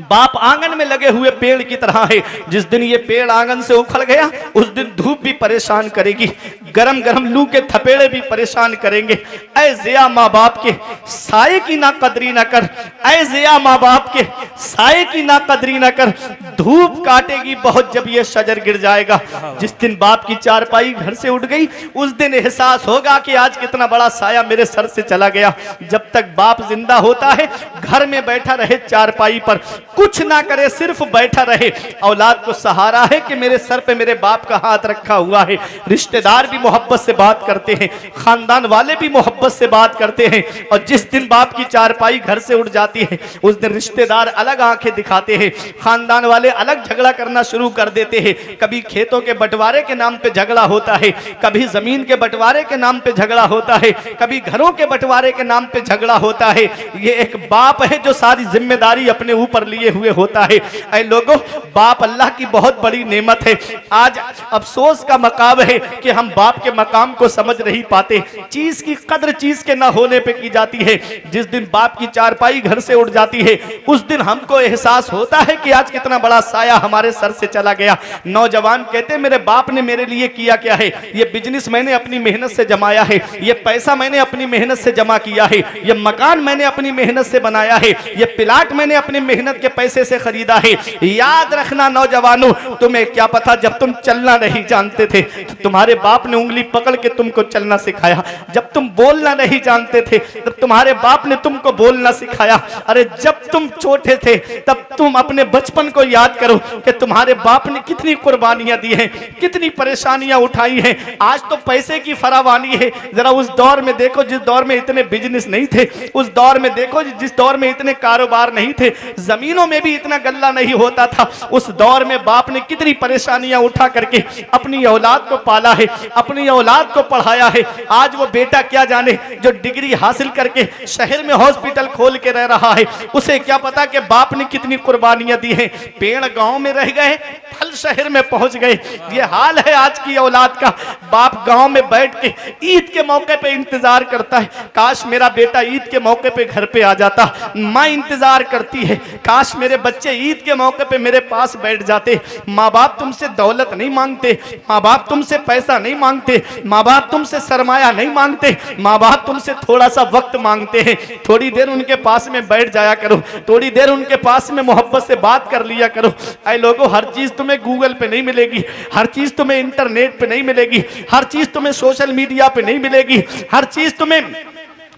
बाप आंगन में लगे हुए पेड़ की तरह है, जिस दिन ये पेड़ आंगन से उखड़ गया उस दिन धूप भी परेशान करेगी, गरम गरम लू के थपेड़े भी परेशान करेंगे। ऐ जिया माँ बाप के साए की ना कदरी ना कर, ऐ जिया माँ बाप के साए की ना कदरी ना कर, धूप काटेगी बहुत जब ये शजर गिर जाएगा। जिस दिन बाप की चारपाई घर से उठ गई उस दिन एहसास होगा कि आज कितना बड़ा साया मेरे सर से चला गया। जब तक बाप जिंदा होता है घर में बैठा रहे चारपाई पर, कुछ ना करे, सिर्फ बैठा रहे, औलाद को सहारा है कि मेरे सर पे मेरे बाप का हाथ रखा हुआ है। रिश्तेदार भी मोहब्बत से बात करते हैं, खानदान वाले भी मोहब्बत से बात करते हैं। और जिस दिन बाप की चारपाई घर से उठ जाती है उस दिन रिश्तेदार अलग आंखें दिखाते हैं, खानदान वाले अलग झगड़ा करना शुरू कर देते हैं। कभी खेतों के बंटवारे के नाम पे झगड़ा होता है, कभी जमीन के बंटवारे के नाम पे झगड़ा होता है, कभी घरों के बंटवारे के नाम पे झगड़ा होता है। ये एक बाप है जो सारी जिम्मेदारी अपने ऊपर लिए हुए होता है। ऐ लोगों, बाप अल्लाह की बहुत बड़ी नेमत है। आज अफसोस का मकाम है कि हम बाप के मकाम को समझ नहीं पाते। चीज की कद्र चीज के ना होने पे की जाती है। जिस दिन बाप की चारपाई घर से उड़ जाती है, उस दिन हमको एहसास होता है कि आज कितना बड़ा साया हमारे सर से चला गया। नौजवान कहते मेरे बाप ने मेरे लिए किया क्या है? ये बिजनेस मैंने अपनी मेहनत से जमाया है, ये पैसा मैंने अपनी मेहनत से जमा किया है, ये मकान मैंने अपनी मेहनत से बनाया है, ये प्लाट मैंने अपनी मेहनत के पैसे से खरीदा है। याद रखना नौजवानों, तुम्हें क्या पता जब तुम चलना नहीं जानते थे तो तुम्हारे बाप ने उंगली पकड़ के तुमको चलना सिखाया। जब तुम बोलना नहीं जानते थे तब तुम्हारे बाप ने तुमको बोलना सिखाया। अरे जब तुम छोटे थे तब तुम अपने बचपन को याद करो कि तुम्हारे बाप ने कितनी कुर्बानियां दी हैं, कितनी परेशानियां उठाई हैं। आज तो पैसे की फरावानी है, जरा उस दौर में देखो जिस दौर में इतने बिजनेस नहीं थे, उस दौर में देखो जिस दौर में इतने कारोबार नहीं थे, जमीनों में भी इतना गल्ला नहीं होता था। उस दौर में बाप ने कितनी परेशानियां उठा करके अपनी औलाद को पाला है, अपनी औलाद को पढ़ाया है। आज वो बेटा क्या जाने जो डिग्री हासिल करके शहर में हॉस्पिटल खोल के रह रहा है, उसे क्या पता कि बाप ने कितनी कुर्बानियां दी हैं। पेड़ गांव में रह गए, फल शहर में पहुंच गए। ये हाल है आज की औलाद का। बाप गांव में बैठ के ईद के मौके पे इंतजार करता है, काश मेरा बेटा ईद के मौके पे घर पे आ जाता। माँ इंतजार करती है, काश मेरे बच्चे ईद के मौके पे मेरे पास बैठ जाते। माँ बाप तुमसे दौलत नहीं मांगते, माँ बाप तुमसे पैसा नहीं मांगते, माँ बाप तुमसे सरमाया नहीं मांगते, माँ बाप तुमसे थोड़ा सा वक्त मांगते हैं। थोड़ी देर उनके पास में बैठ जाया करो, थोड़ी देर उनके पास में मोहब्बत से बात कर लिया करो। ऐ लोगों, हर चीज तुम्हें गूगल पे नहीं मिलेगी, हर चीज तुम्हें इंटरनेट पे नहीं मिलेगी, हर चीज तुम्हें सोशल मीडिया पे नहीं मिलेगी, हर चीज तुम्हें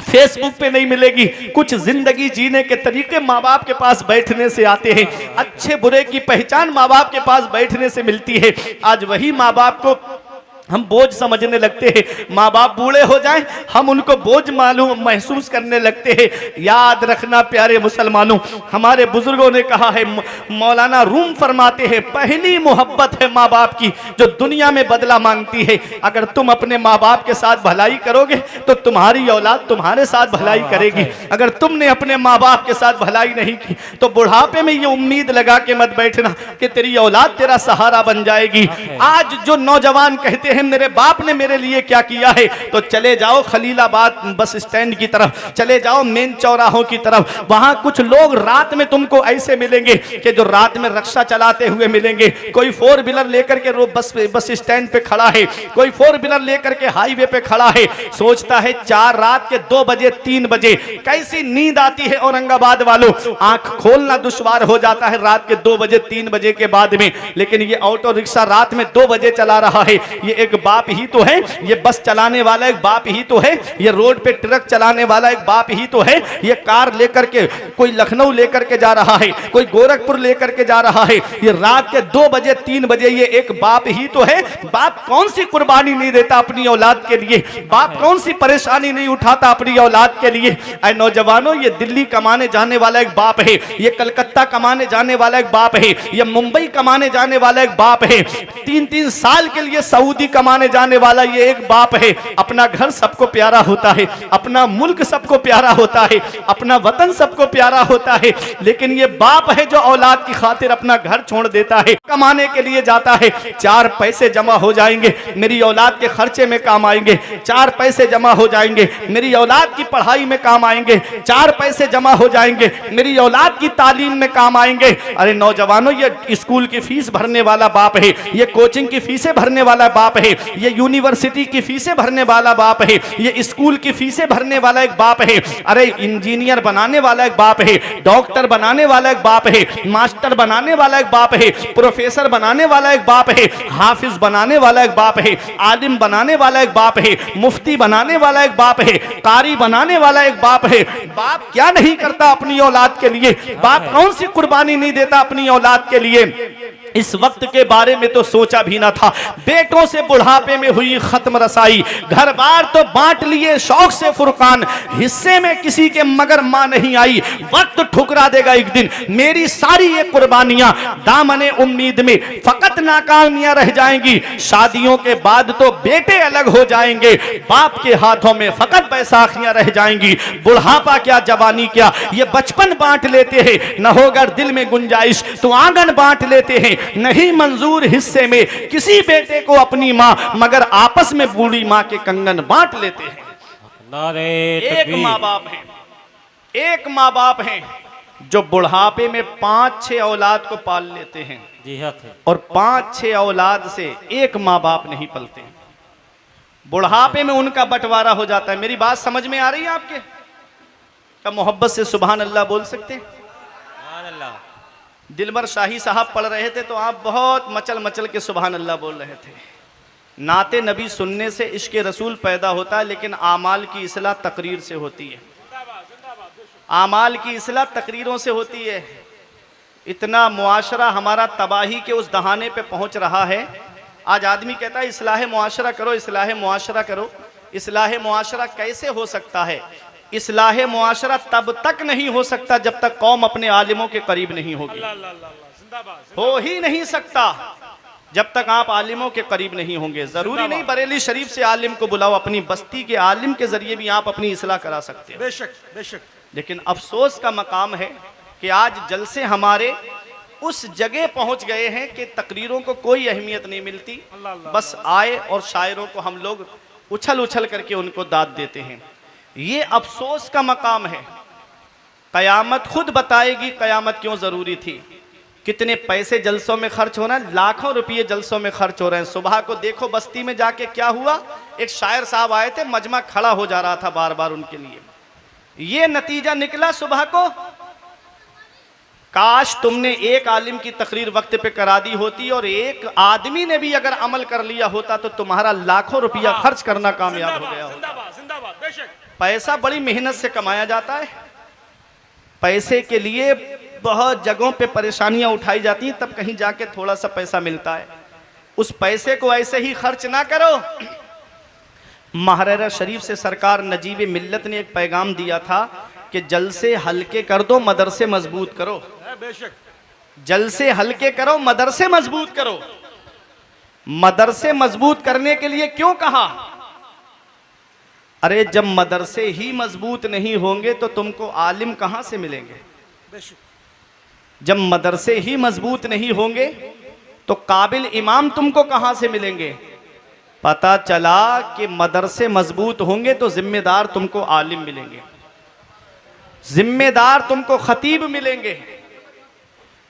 फेसबुक पे नहीं मिलेगी। कुछ जिंदगी जीने के तरीके माँ बाप के पास बैठने से आते हैं। अच्छे बुरे की पहचान माँ बाप के पास बैठने से मिलती है। आज वही माँ बाप को हम बोझ समझने लगते हैं। माँ बाप बूढ़े हो जाएं, हम उनको बोझ मालूम महसूस करने लगते हैं। याद रखना प्यारे मुसलमानों, हमारे बुजुर्गों ने कहा है, मौलाना रूम फरमाते हैं, पहली मोहब्बत है माँ बाप की जो दुनिया में बदला मांगती है। अगर तुम अपने माँ बाप के साथ भलाई करोगे तो तुम्हारी औलाद तुम्हारे साथ भलाई करेगी। अगर तुमने अपने माँ बाप के साथ भलाई नहीं की तो बुढ़ापे में ये उम्मीद लगा के मत बैठना कि तेरी औलाद तेरा सहारा बन जाएगी। आज जो नौजवान कहते हैं मेरे बाप ने मेरे लिए क्या किया है, तो चले जाओ खलीलाबाद बस स्टैंड की तरफ, चले जाओ मेन चौराहों की तरफ। वहां कुछ लोग रात में तुमको ऐसे मिलेंगे कि जो रात में रक्षा चलाते हुए मिलेंगे। कोई 4 व्हीलर लेकर के बस स्टैंड पे खड़ा है, कोई 4 व्हीलर लेकर के हाईवे पे खड़ा है, सोचता है 4 रात के 2 बजे 3 बजे कैसी नींद आती है औरंगाबाद वालों। आंख खोलना दुश्वार हो जाता है रात के 2 बजे 3 बजे के बाद में। लेकिन ये ऑटो रिक्शा रात में 2 बजे चला रहा है, ये एक बाप ही तो है। ये बस चलाने वाला एक बाप ही तो है। ये रोड पे ट्रक चलाने वाला एक बाप ही तो है। ये कार लेकर के कोई लखनऊ लेकर के जा रहा है, कोई गोरखपुर लेकर के जा रहा है। ये रात के 2 बजे 3 बजे ये एक बाप ही तो है। बाप कौन सी कुर्बानी नहीं देता अपनी औलाद के लिए, बाप कौन सी परेशानी नहीं उठाता अपनी औलाद के लिए। ऐ नौजवानों, ये दिल्ली कमाने जाने वाला एक बाप है, ये कलकत्ता कमाने जाने वाला एक बाप है, ये मुंबई कमाने जाने वाला एक बाप है, 3-3 साल के लिए सऊदी कमाने जाने वाला ये एक बाप है। अपना घर सबको प्यारा होता है, अपना मुल्क सबको प्यारा होता है, अपना वतन सबको प्यारा होता है। लेकिन ये बाप है जो औलाद की खातिर अपना घर छोड़ देता है, कमाने के लिए जाता है। 4 पैसे जमा हो जाएंगे, मेरी औलाद के खर्चे में काम आएंगे। 4 पैसे जमा हो जाएंगे, मेरी औलाद की पढ़ाई में काम आएंगे। 4 पैसे जमा हो जाएंगे, मेरी औलाद की तालीम में काम आएंगे। अरे नौजवानों, ये स्कूल की फीस भरने वाला बाप है, ये कोचिंग की फीसें भरने वाला बाप है, ये यूनिवर्सिटी की फीसें भरने वाला बाप है, ये स्कूल की फीसें भरने वाला एक बाप है। अरे इंजीनियर बनाने वाला एक बाप है, डॉक्टर बनाने वाला एक बाप है, मास्टर बनाने वाला एक बाप है, प्रोफेसर बनाने वाला एक बाप है, हाफिज बनाने वाला एक बाप है, आलिम बनाने वाला एक बाप है, मुफ्ती बनाने वाला एक बाप है, कारी बनाने वाला एक बाप है। बाप क्या नहीं करता अपनी औलाद के लिए, बाप कौन सी कुर्बानी नहीं देता अपनी औलाद के लिए। इस वक्त के बारे में तो सोचा भी ना था। बेटों से बुढ़ापे में हुई खत्म रसाई, घर बार तो बांट लिए शौक से फुरकान, हिस्से में किसी के मगर मां नहीं आई। वक्त ठुकरा देगा एक दिन मेरी सारी ये कुर्बानियां, दामने उम्मीद में फकत नाकामियां रह जाएंगी। शादियों के बाद तो बेटे अलग हो जाएंगे, बाप के हाथों में फकत बैसाखियां रह जाएंगी। बुढ़ापा क्या जवानी क्या, ये बचपन बांट लेते हैं, न होगा दिल में गुंजाइश तो आंगन बांट लेते हैं। नहीं मंजूर हिस्से में किसी बेटे को अपनी मां, मगर आपस में बूढ़ी मां के कंगन बांट लेते हैं। नारे एक तकबीर। माँ बाप है, एक माँ बाप हैं जो बुढ़ापे में 5-6 औलाद को पाल लेते हैं, जी हाँ थे। और 5-6 औलाद से एक माँ बाप नहीं पलते। बुढ़ापे में उनका बंटवारा हो जाता है। मेरी बात समझ में आ रही है आपके? क्या मोहब्बत से सुभान अल्लाह बोल सकते हैं? सुभान अल्लाह। दिलबर शाही साहब पढ़ रहे थे तो आप बहुत मचल मचल के सुभान अल्लाह बोल रहे थे। नाते नबी सुनने से इश्क रसूल पैदा होता है, लेकिन आमाल की इस्लाह तकरीर से होती है। आमाल की इस्लाह तकरीरों से होती है। इतना मुआशरा हमारा तबाही के उस दहाने पे पहुंच रहा है। आज आदमी कहता है इस्लाह मुआशरा करो, इस्लाह मुआशरा करो। इस्लाह मुआशरा कैसे हो सकता है? इस्लाह मुआशरा तब तक नहीं हो सकता जब तक कौम अपने आलिमों के करीब नहीं होगी। हो ही नहीं सकता जब तक आप आलिमों के करीब नहीं होंगे। जरूरी नहीं बरेली शरीफ से आलिम को बुलाओ, अपनी बस्ती के आलिम के जरिए भी आप अपनी इस्लाह करा सकते हो। बेशक बेशक। लेकिन अफसोस का मकाम है कि आज जलसे हमारे उस जगह पहुंच गए हैं कि तकरीरों को कोई अहमियत नहीं मिलती। बस आए और शायरों को हम लोग उछल उछल करके उनको दाद देते हैं। ये अफसोस का मकाम है। कयामत खुद बताएगी कयामत क्यों जरूरी थी। कितने पैसे जलसों में खर्च हो रहे हैं, लाखों रुपये जलसों में खर्च हो रहे हैं। सुबह को देखो बस्ती में जाके क्या हुआ, एक शायर साहब आए थे, मजमा खड़ा हो जा रहा था बार बार उनके लिए। ये नतीजा निकला सुबह को, काश तुमने एक आलिम की तकरीर वक्त पे करा दी होती और एक आदमी ने भी अगर अमल कर लिया होता तो तुम्हारा लाखों रुपया खर्च करना कामयाब हो गया होता। पैसा बड़ी मेहनत से कमाया जाता है। पैसे के लिए बहुत जगहों पे परेशानियां उठाई जाती हैं, तब कहीं जाके थोड़ा सा पैसा मिलता है। उस पैसे को ऐसे ही खर्च ना करो। महररा शरीफ से सरकार नजीब मिल्लत ने एक पैगाम दिया था कि जलसे हल्के कर दो, मदरसे मजबूत करो। जलसे हल्के करो, मदरसे मजबूत करो। मदरसे मजबूत करने के लिए क्यों कहा? अरे जब मदरसे ही मजबूत नहीं होंगे तो तुमको आलिम कहां से मिलेंगे? जब मदरसे ही मजबूत नहीं होंगे तो काबिल इमाम तुमको कहां से मिलेंगे? पता चला कि मदरसे मजबूत होंगे तो जिम्मेदार तुमको आलिम मिलेंगे, जिम्मेदार तुमको खतीब मिलेंगे,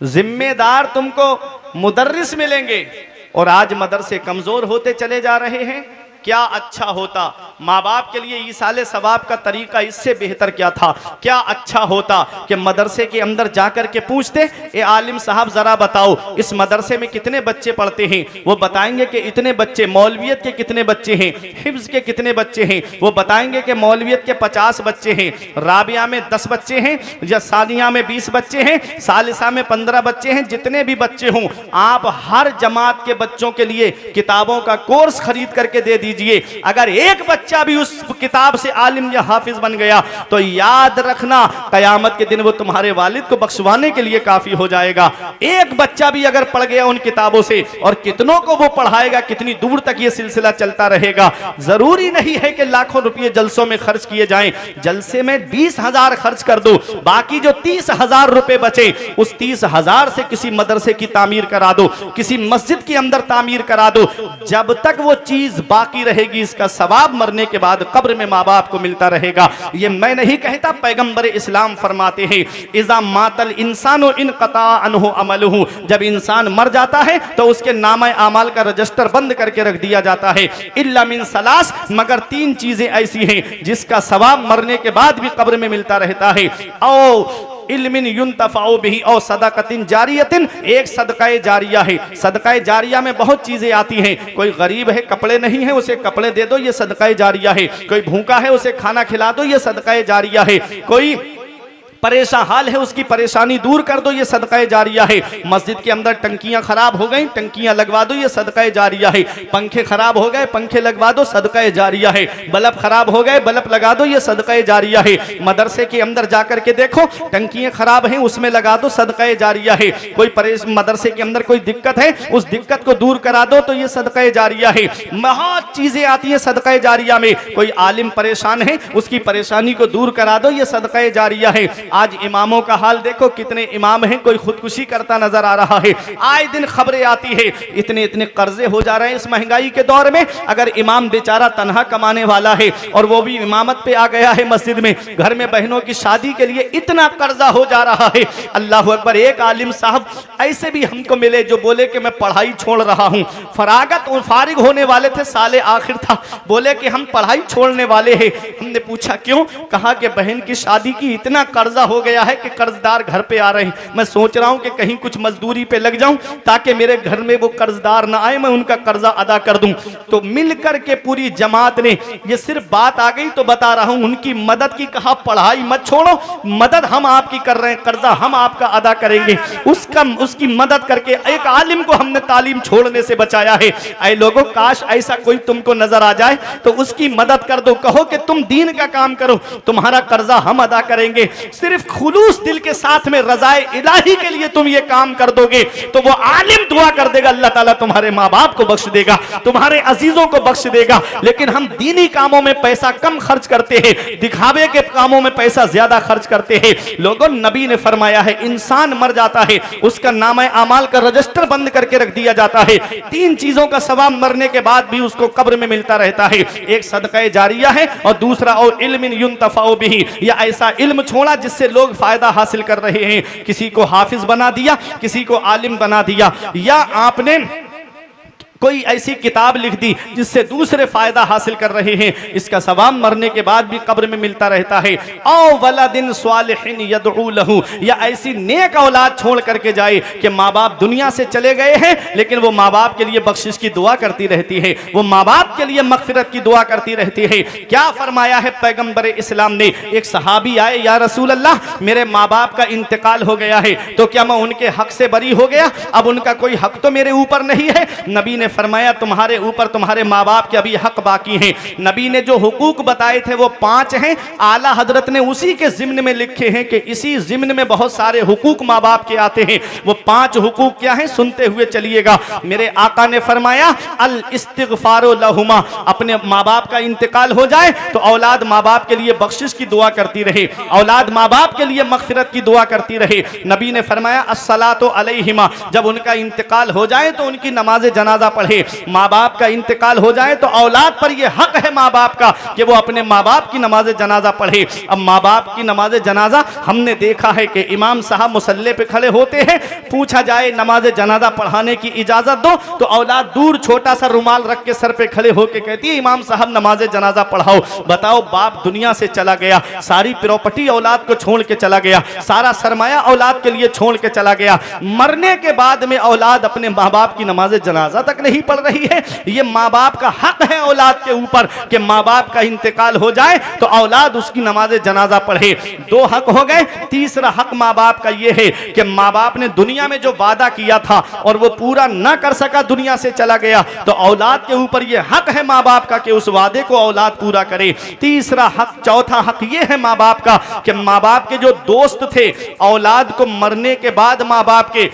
जिम्मेदार तुमको मुदर्रिस मिलेंगे। और आज मदरसे कमजोर होते चले जा रहे हैं। क्या अच्छा होता माँ बाप के लिए ईसाले सवाब का तरीका इससे बेहतर क्या था? क्या अच्छा होता कि मदरसे के अंदर जाकर के पूछते, ए आलिम साहब जरा बताओ इस मदरसे में कितने बच्चे पढ़ते हैं? वो बताएंगे कि इतने बच्चे। मौलवियत के कितने बच्चे हैं? हिफ्ज के कितने बच्चे हैं? वो बताएंगे कि मौलवियत के 50 बच्चे हैं, राबिया में 10 बच्चे हैं, या सानिया में 20 बच्चे हैं, सालिसा में 15 बच्चे हैं। जितने भी बच्चे हों आप हर जमात के बच्चों के लिए किताबों का कोर्स खरीद करके दे दीजिए। अगर एक बच्चा भी उस किताब से आलिम या हाफिज बन गया तो याद रखना कयामत के दिन वो तुम्हारे वालिद को बख्शवाने के लिए काफी हो जाएगा। एक बच्चा भी अगर पढ़ गया उन किताबों से, और कितनों को वो पढ़ाएगा, कितनी दूर तक ये सिलसिला चलता रहेगा। जरूरी नहीं है कि लाखों रुपये जलसों में खर्च किए जाएं। जलसे में 20,000 खर्च कर दो, बाकी जो 30,000 रुपए बचे उस 30,000 से किसी मदरसे की तामीर करा दो, किसी मस्जिद के अंदर तामीर करा दो। जब तक वो चीज बाकी रहेगी इसका सवाब मरने के बाद कब्र में माँ बाप को मिलता रहेगा। ये मैं नहीं कहता, पैगंबर इस्लाम फरमाते हैं इज़ा मातल इंसानो इनक़ता अन्हु अमलुहु। जब इंसान मर जाता है तो उसके नामे आमाल का रजिस्टर बंद करके रख दिया जाता है। इल्ला मिन सलास, मगर 3 चीजें ऐसी हैं जिसका सवाब मरने के बाद भी कब्र में मिलता रहता है। औ इल्मिन युन्तफ़अु बिही औ सदक़तिन जारियतिन, एक सदक़ाए जारिया है। सदक़ाए जारिया में बहुत चीजें आती हैं। कोई गरीब है, कपड़े नहीं है, उसे कपड़े दे दो, ये सदक़ाए जारिया है। कोई भूखा है, उसे खाना खिला दो, ये सदक़ाए जारिया है। कोई परेशान हाल है उसकी परेशानी दूर कर दो, ये सदका जारिया है। मस्जिद के अंदर टंकियां खराब हो गई, टंकियां लगवा दो, ये सदका जारिया है। पंखे खराब हो गए, पंखे लगवा दो, सदका जारिया है। बल्ब खराब हो गए, बल्ब लगा दो, ये सदका जारिया है। मदरसे के अंदर जाकर के देखो टंकियां खराब हैं, उसमें लगा दो, सदका जारिया है। कोई मदरसे के अंदर कोई दिक्कत है, उस दिक्कत को दूर करा दो, तो ये सदका जारिया है। बहुत चीजें आती है सदका जारिया में। कोई आलिम परेशान है, उसकी परेशानी को दूर करा दो, ये सदका जारिया है। आज इमामों का हाल देखो, कितने इमाम हैं कोई खुदकुशी करता नजर आ रहा है। आए दिन खबरें आती है, इतने इतने कर्जे हो जा रहे हैं इस महंगाई के दौर में। अगर इमाम बेचारा तनहा कमाने वाला है और वो भी इमामत पे आ गया है मस्जिद में, घर में बहनों की शादी के लिए इतना कर्जा हो जा रहा है। अल्लाह अकबर। एक आलिम साहब ऐसे भी हमको मिले जो बोले कि मैं पढ़ाई छोड़ रहा हूँ। फरागत और फारिग होने वाले थे, साले आखिर था, बोले कि हम पढ़ाई छोड़ने वाले हैं। हमने पूछा क्यों? कहा कि बहन की शादी की इतना कर्जा हो गया है कि कर्जदार घर पे आ रहे हैं। मैं सोच रहा हूं कि कहीं कुछ मजदूरी पे लग जाऊं ताकि मेरे घर में वो कर्जदार ना आए, मैं उनका कर्जा अदा कर दूं। तो मिलकर के पूरी जमात ने, ये सिर्फ बात आ गई तो बता रहा हूं, उनकी मदद की। कहा पढ़ाई मत छोड़ो, मदद हम आपकी कर रहे हैं, कर्जा हम आपका अदा करेंगे। उसकी मदद करके एक आलिम को हमने तालीम छोड़ने से बचाया है। ऐ लोगों, काश ऐसा कोई तुमको नजर आ जाए तो उसकी मदद कर दो, कहो कि तुम दीन का काम करो, तुम्हारा कर्जा हम अदा करेंगे। सिर्फ खुलूस दिल के साथ में रज़ाए इलाही के लिए तुम ये काम कर दोगे तो वो आलिम दुआ कर देगा, अल्लाह ताला तुम्हारे माँ बाप को बख्श देगा, तुम्हारे अजीजों को बख्श देगा। लेकिन हम दीनी कामों में पैसा कम खर्च करते हैं, दिखावे के कामों में पैसा ज्यादा खर्च करते हैं। लोगों, नबी ने फरमाया है इंसान मर जाता है, उसका नामा अमाल का रजिस्टर बंद करके रख दिया जाता है। 3 चीजों का सवाब मरने के बाद भी उसको कब्र में मिलता रहता है। एक सदका जारिया है और दूसरा और इल्मिन युंतफाउ बिही, या ऐसा इल्म छोड़ा जिससे लोग फायदा हासिल कर रहे हैं। किसी को हाफिज बना दिया, किसी को आलिम बना दिया, या आपने कोई ऐसी किताब लिख दी जिससे दूसरे फायदा हासिल कर रहे हैं, इसका सवाब मरने के बाद भी कब्र में मिलता रहता है। औ वलदिन स्वालिहिन यदऊ लहू, या ऐसी नेक औलाद छोड़ करके जाए कि माँ बाप दुनिया से चले गए हैं लेकिन वो माँ बाप के लिए बख्शिश की दुआ करती रहती है, वो माँ बाप के लिए मगफिरत की दुआ करती रहती है। क्या फरमाया है पैगंबर इस्लाम ने? एक सहाबी आए, या रसूल अल्लाह, मेरे माँ बाप का इंतकाल हो गया है, तो क्या मैं उनके हक से बरी हो गया? अब उनका कोई हक तो मेरे ऊपर नहीं है। नबी ने फरमाया तुम्हारे ऊपर तुम्हारे माँ बाप के अभी हक बाकी हैं। नबी ने जो हुकूक बताए थे वो 5 हैं। आला हजरत ने उसी के ज़िम्न में लिखे हैं कि इसी ज़िम्न में बहुत सारे हुकूक माँ बाप के आते हैं। वो 5 हुकूक क्या हैं, सुनते हुए चलिएगा। मेरे आका ने फरमाया अल इस्तिगफारु लहुमा, अपने माँ बाप का इंतकाल हो जाए तो औलाद माँ बाप के लिए बख्शिश की दुआ करती रहे, औलाद माँ बाप के लिए मगफिरत की दुआ करती रहे। नबी ने फरमाया अस्सलातु अलैहिमा, जब उनका इंतकाल हो जाए तो उनकी नमाज जनाजा पढ़े। माँ बाप का इंतकाल हो जाए तो औलाद पर यह हक है माँ बाप का कि वो अपने माँ बाप की नमाज जनाजा पढ़े। अब माँ बाप की नमाज जनाजा हमने देखा है कि इमाम साहब मुसल्ले पे खड़े होते हैं, पूछा जाए नमाज जनाजा पढ़ाने की इजाजत दो तो औलाद दूर छोटा सा रुमाल रख के सर पे खड़े होके कहती है इमाम साहब नमाज जनाजा पढ़ाओ। बताओ, बाप दुनिया से चला गया, सारी प्रॉपर्टी औलाद को छोड़ के चला गया, सारा सरमाया औलाद के लिए छोड़ के चला गया। मरने के बाद में औलाद अपने माँ बाप की नमाज जनाजा तक नहीं पढ़ रही है। ये माँ बाप का हक है औलाद के ऊपर कि माँ बाप का इंतकाल हो जाए तो औलाद उसकी नमाज जनाजा पढ़े। 2 हक हो गए। तीसरा हक माँ बाप का ये है कि माँ बाप ने दुनिया में जो वादा किया था और वो पूरा ना कर सका, दुनिया से चला गया, तो औलाद के ऊपर ये हक है माँ बाप का कि उस वादे को औलाद पूरा करे। तीसरा हक, चौथा हक ये है माँ बाप का कि माँ बाप के जो दोस्त थे औलाद को मरने के बाद माँ बाप के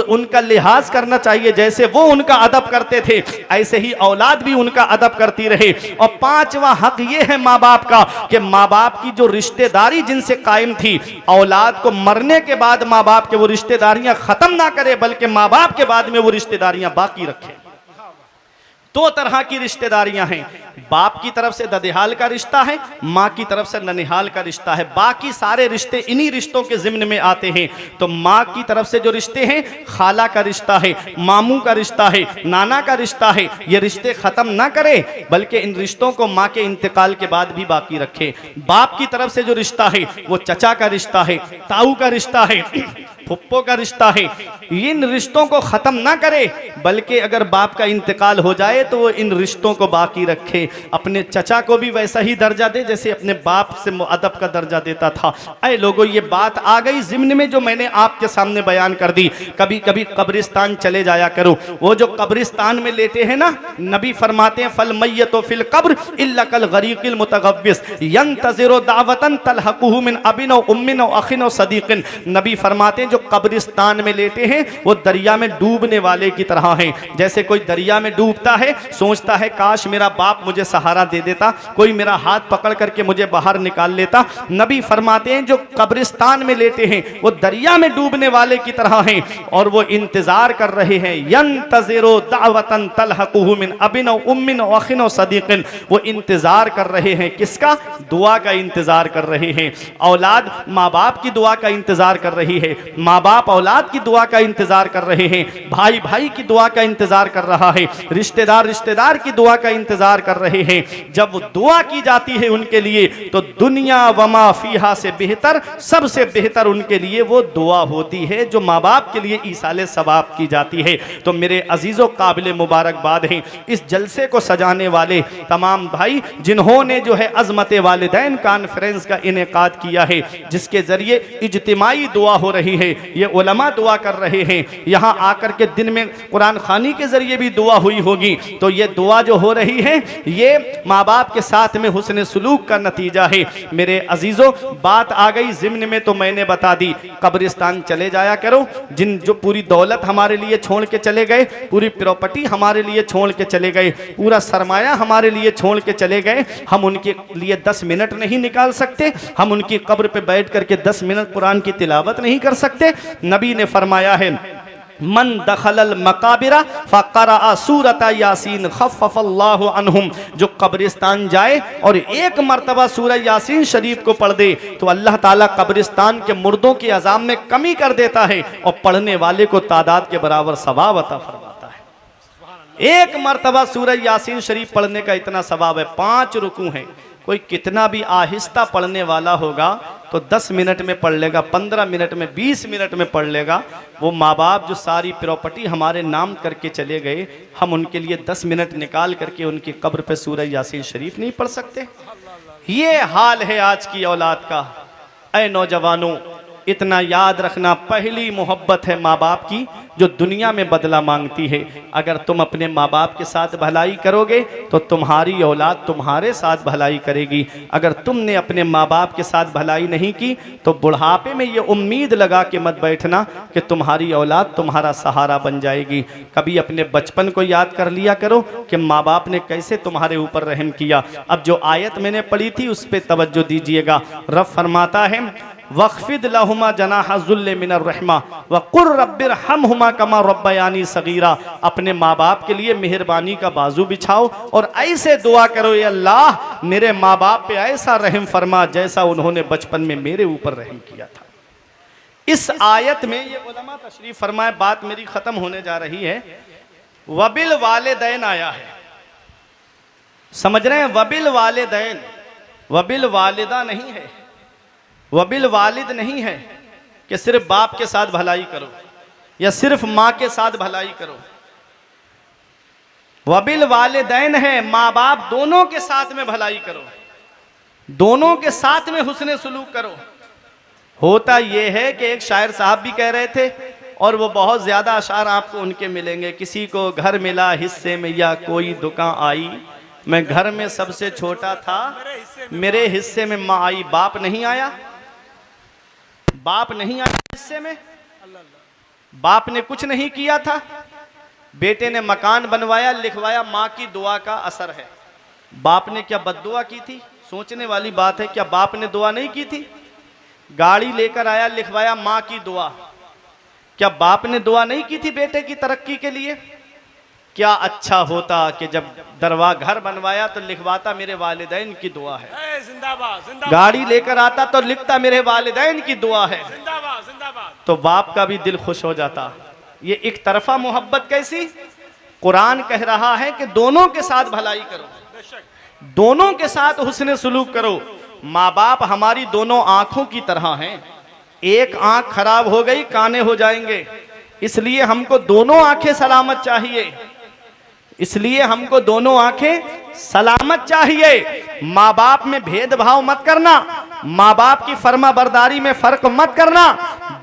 उनका लिहाज करना चाहिए, जैसे वो उनका अदब करते थे ऐसे ही औलाद भी उनका अदब करती रहे। और 5वां हक ये है माँ बाप का कि माँ बाप की जो रिश्तेदारी जिनसे कायम थी, औलाद को मरने के बाद माँ बाप के वो रिश्तेदारियां खत्म ना करे बल्कि माँ बाप के बाद में वो रिश्तेदारियां बाकी रखे। 2 तरह की रिश्तेदारियां हैं, बाप की तरफ से ददिहाल का रिश्ता है, माँ की तरफ से ननिहाल का रिश्ता है। बाकी सारे रिश्ते इन्हीं रिश्तों के जिम्न में आते हैं। तो माँ की तरफ से जो रिश्ते हैं, खाला का रिश्ता है, मामू का रिश्ता है, नाना का रिश्ता है, ये रिश्ते खत्म ना करे बल्कि इन रिश्तों को माँ के इंतकाल के बाद भी बाकी रखे। बाप की तरफ से जो रिश्ता है वो चचा का रिश्ता है, ताऊ का रिश्ता है, फुप्पो का रिश्ता है, इन रिश्तों को ख़त्म ना करे, बल्कि अगर बाप का इंतकाल हो जाए तो वो इन रिश्तों को बाकी रखे। अपने चचा को भी वैसा ही दर्जा दे जैसे अपने बाप से अदब का दर्जा देता था। ऐ लोगों, ये बात आ गई ज़िम्न में जो मैंने आपके सामने बयान कर दी। कभी कभी कब्रिस्तान चले जाया करो। वो जो कब्रिस्तान में लेटे हैं ना, नबी फरमाते हैं फल मय्यतो फिल कब्र इल्ला कल गरीकिल मुतगव्विस यंतज़िरु दावतन तलहकुहु मिन अबिन व उम्मिन व अखिन व सदीकिन। नबी फरमाते हैं जो कब्रिस्तान में लेटे हैं वो दरिया में डूबने वाले की तरह हैं। जैसे कोई दरिया में डूबता है, सोचता है काश मेरा बाप मुझे सहारा दे देता, कोई मेरा हाथ पकड़ करके मुझे बाहर निकाल लेता। नबी फरमाते हैं जो कब्रिस्तान में लेटे हैं वो दरिया में डूबने वाले की तरह हैं और वो इंतजार कर रहे हैं। यंतज़िरु दावतन तलहकुहु मिन अबिन व उम्मिन व अखिन व सदीकिन। वो इंतजार कर रहे हैं किसका? दुआ का इंतजार कर रहे हैं। औलाद माँ बाप की दुआ का इंतजार कर रही है, माँ बाप औलाद की दुआ का इंतजार कर रहे हैं, भाई भाई की दुआ का इंतजार कर रहा है, रिश्तेदार रिश्तेदार की दुआ का इंतजार कर रहे हैं। जब वो दुआ की जाती है उनके लिए तो दुनिया वमा फीहा से बेहतर, सबसे बेहतर उनके लिए वो दुआ होती है जो माँ बाप के लिए ईसाले सवाब की जाती है। तो मेरे अजीजों, काबिल मुबारकबाद हैं इस जलसे को सजाने वाले तमाम भाई जिन्होंने जो है अज़मत वालिदैन कॉन्फ्रेंस का इनेकाद किया है, जिसके जरिए इज्तिमाई दुआ हो रही है। ये उलमा दुआ कर रहे हैं, यहाँ आकर के दिन में कुरान खानी के जरिए भी दुआ हुई होगी। तो ये दुआ जो हो रही है ये माँ बाप के साथ में हुस्न सुलूक का नतीजा है। मेरे अजीजों, बात आ गई ज़िम्न में तो मैंने बता दी, कब्रिस्तान चले जाया करो। जिन जो पूरी दौलत हमारे लिए छोड़ के चले गए, पूरी प्रॉपर्टी हमारे लिए छोड़ के चले गए, पूरा सरमाया हमारे लिए छोड़ के चले गए, हम उनके लिए 10 मिनट नहीं निकाल सकते? हम उनकी कब्र पे बैठ करके 10 मिनट कुरान की तिलावत नहीं कर सकते? नबी ने फरमाया है मन दखलल मकाबिरा फ़क़रा सूरत यासीन खफ़फ़ल्लाहु अन्हुम। जो कब्रिस्तान जाए और एक मरतबा सूरह यासीन शरीफ को पढ़ दे तो अल्लाह ताला कब्रिस्तान के मुर्दों की अज़ाब में कमी कर देता है और पढ़ने वाले को तादाद के बराबर सवाब अता फरमाता है। एक मरतबा सूरह यासीन शरीफ पढ़ने का इतना सवाब है। 5 रुकू हैं, कोई कितना भी आहिस्ता पढ़ने वाला होगा तो 10 मिनट में पढ़ लेगा, 15 मिनट में, 20 मिनट में पढ़ लेगा। वो माँ बाप जो सारी प्रॉपर्टी हमारे नाम करके चले गए, हम उनके लिए 10 मिनट निकाल करके उनकी कब्र पे सूरह यासीन शरीफ नहीं पढ़ सकते? ये हाल है आज की औलाद का। ऐ नौजवानों, इतना याद रखना, पहली मोहब्बत है माँ बाप की जो दुनिया में बदला मांगती है। अगर तुम अपने माँ बाप के साथ भलाई करोगे तो तुम्हारी औलाद तुम्हारे साथ भलाई करेगी। अगर तुमने अपने माँ बाप के साथ भलाई नहीं की तो बुढ़ापे में ये उम्मीद लगा के मत बैठना कि तुम्हारी औलाद तुम्हारा सहारा बन जाएगी। कभी अपने बचपन को याद कर लिया करो कि माँ बाप ने कैसे तुम्हारे ऊपर रहम किया। अब जो आयत मैंने पढ़ी थी उस पर तवज्जो दीजिएगा। रब फरमाता है वक़्फ़िद लहुमा जनाह ज़ुल्ल मिनर रहमा वक़ुर रब्बिरहमहुमा कमा रब्बयानी सगीरा। अपने माँ बाप के लिए मेहरबानी का बाजू बिछाओ और ऐसे दुआ करो, या अल्लाह मेरे माँ बाप पे ऐसा रहम फरमा जैसा उन्होंने बचपन में मेरे ऊपर रहम किया था। इस आयत में ये उलमा तशरीफ फरमाए, बात मेरी ख़त्म होने जा रही है, वबिल वालिदैन आया है। समझ रहे हैं? वबिल वालिदैन, वबिल वालिदा नहीं है, वबिल वालिद नहीं है कि सिर्फ बाप के साथ भलाई करो या सिर्फ माँ के साथ भलाई करो। वबिल वालिदैन है, माँ बाप दोनों के साथ में भलाई करो, दोनों के साथ में हुस्न सुलूक करो। होता यह है कि एक शायर साहब भी कह रहे थे और वो बहुत ज़्यादा अशार आपको उनके मिलेंगे। किसी को घर मिला हिस्से में या कोई दुकान आई, मैं घर में सबसे छोटा था, मेरे हिस्से में माँ आई, बाप नहीं आया, बाप नहीं आया हिस्से में, बाप ने कुछ नहीं किया था, बेटे ने मकान बनवाया लिखवाया, माँ की दुआ का असर है। बाप ने क्या बद्दुआ की थी? सोचने वाली बात है, क्या बाप ने दुआ नहीं की थी? गाड़ी लेकर आया लिखवाया, माँ की दुआ। क्या बाप ने दुआ नहीं की थी बेटे की तरक्की के लिए? क्या अच्छा होता कि जब घर बनवाया तो लिखवाता मेरे वालिदैन की दुआ है, जिंदाबाद जिंदाबाद। गाड़ी लेकर आता तो लिखता मेरे वालिदैन की दुआ है, जिंदाबाद जिंदाबाद। तो बाप का भी दिल खुश हो जाता। ये एक तरफा मोहब्बत कैसी? कुरान कह रहा है कि दोनों के साथ भलाई करो, दोनों के साथ हुस्न सुलूक करो। माँ बाप हमारी दोनों आंखों की तरह हैं। एक आंख खराब हो गई काने हो जाएंगे, इसलिए हमको दोनों आंखें सलामत चाहिए, इसलिए हमको दोनों आंखें सलामत चाहिए। माँ बाप में भेदभाव मत करना, माँ बाप की फर्मा बरदारी में फर्क मत करना,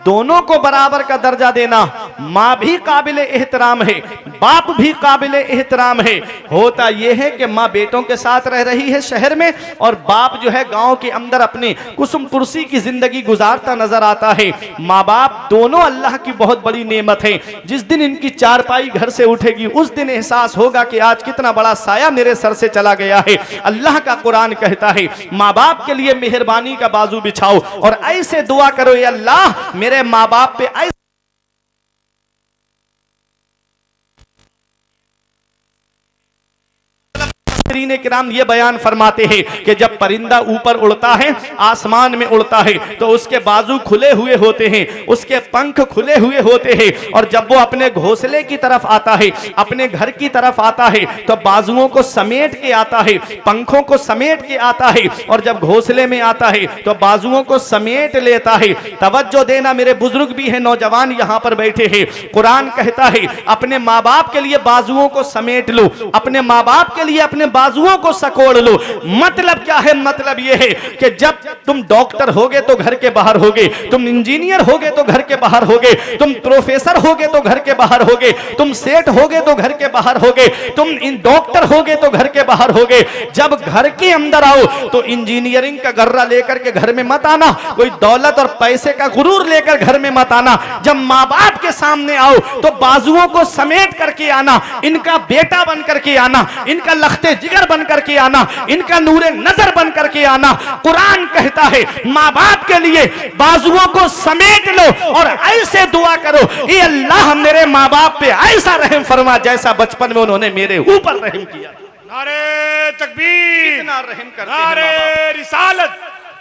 दोनों को बराबर का दर्जा देना। माँ भी काबिल एहतराम है, बाप भी काबिल एहतराम है। होता यह है कि माँ बेटों के साथ रह रही है शहर में और बाप जो है गांव के अंदर अपने कुसुम पुरसी की जिंदगी गुजारता नजर आता है। माँ बाप दोनों अल्लाह की बहुत बड़ी नेमत है। जिस दिन इनकी चारपाई घर से उठेगी उस दिन एहसास होगा कि आज कितना बड़ा साया मेरे सर से चला गया है। अल्लाह का कुरान कहता है माँ बाप के लिए मेहरबानी का बाजू बिछाओ और ऐसे दुआ करो, या अल्लाह मेरे माँ बाप पे ऐसे किराम ये बयान फरमाते हैं कि जब परिंदा ऊपर उड़ता है, आसमान में उड़ता है, तो उसके बाजू खुले हुए होते हैं, उसके पंख खुले हुए होते हैं, और जब वो अपने घोंसले की तरफ आता है, अपने घर की तरफ आता है, तो बाजुओं को समेट के आता है, पंखों को समेट के आता है, और जब घोंसले में आता है तो बाजुओं को समेट लेता है। तवज्जो देना, मेरे बुजुर्ग भी हैं, नौजवान यहाँ पर बैठे हैं। कुरान कहता है अपने माँ बाप के लिए बाजुओं को समेट लो, अपने माँ बाप के लिए अपने बाजुओं को सकोड़ लो। मतलब क्या है? मतलब यह है कि जब तुम डॉक्टर होगे तो घर के बाहर होगे, तुम इंजीनियर होगे तो घर के बाहर होगे, तुम प्रोफेसर होगे तो घर के बाहर होगे, तुम सेठ होगे तो घर के बाहर होगे, तुम इन डॉक्टर होगे तो घर के बाहर होगे। जब घर के अंदर आओ तो इंजीनियरिंग का गर्रा लेकर के घर में मत आना, कोई दौलत और पैसे का गुरूर लेकर घर में मत आना। जब माँ बाप के सामने आओ तो बाजुओं को समेट करके आना, इनका बेटा बन करके आना, इनका लखते जिगर बन करके आना, इनका नूरे नजर बन करके आना। कुरान कहता है माँ बाप के लिए बाजुओं को समेट लो और ऐसे दुआ करो, ये अल्लाह मेरे माँ बाप पे ऐसा रहम फरमा जैसा बचपन में उन्होंने मेरे ऊपर रहम किया। नारे तकबीर, कितना रहम करते हैं नारे माँ बाप। रिसालत,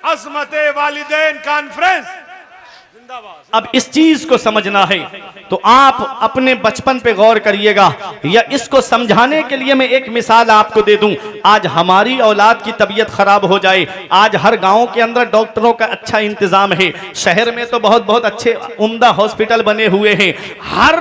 अज़मते वालिदैन कॉन्फ्रेंस जिंदाबाद। अब इस चीज को समझना है तो आप अपने बचपन पे गौर करिएगा, या इसको समझाने के लिए मैं एक मिसाल आपको दे दूं। आज हमारी औलाद की तबीयत खराब हो जाए, आज हर गांव के अंदर डॉक्टरों का अच्छा इंतजाम है, शहर में तो बहुत बहुत अच्छे उम्दा हॉस्पिटल बने हुए हैं, हर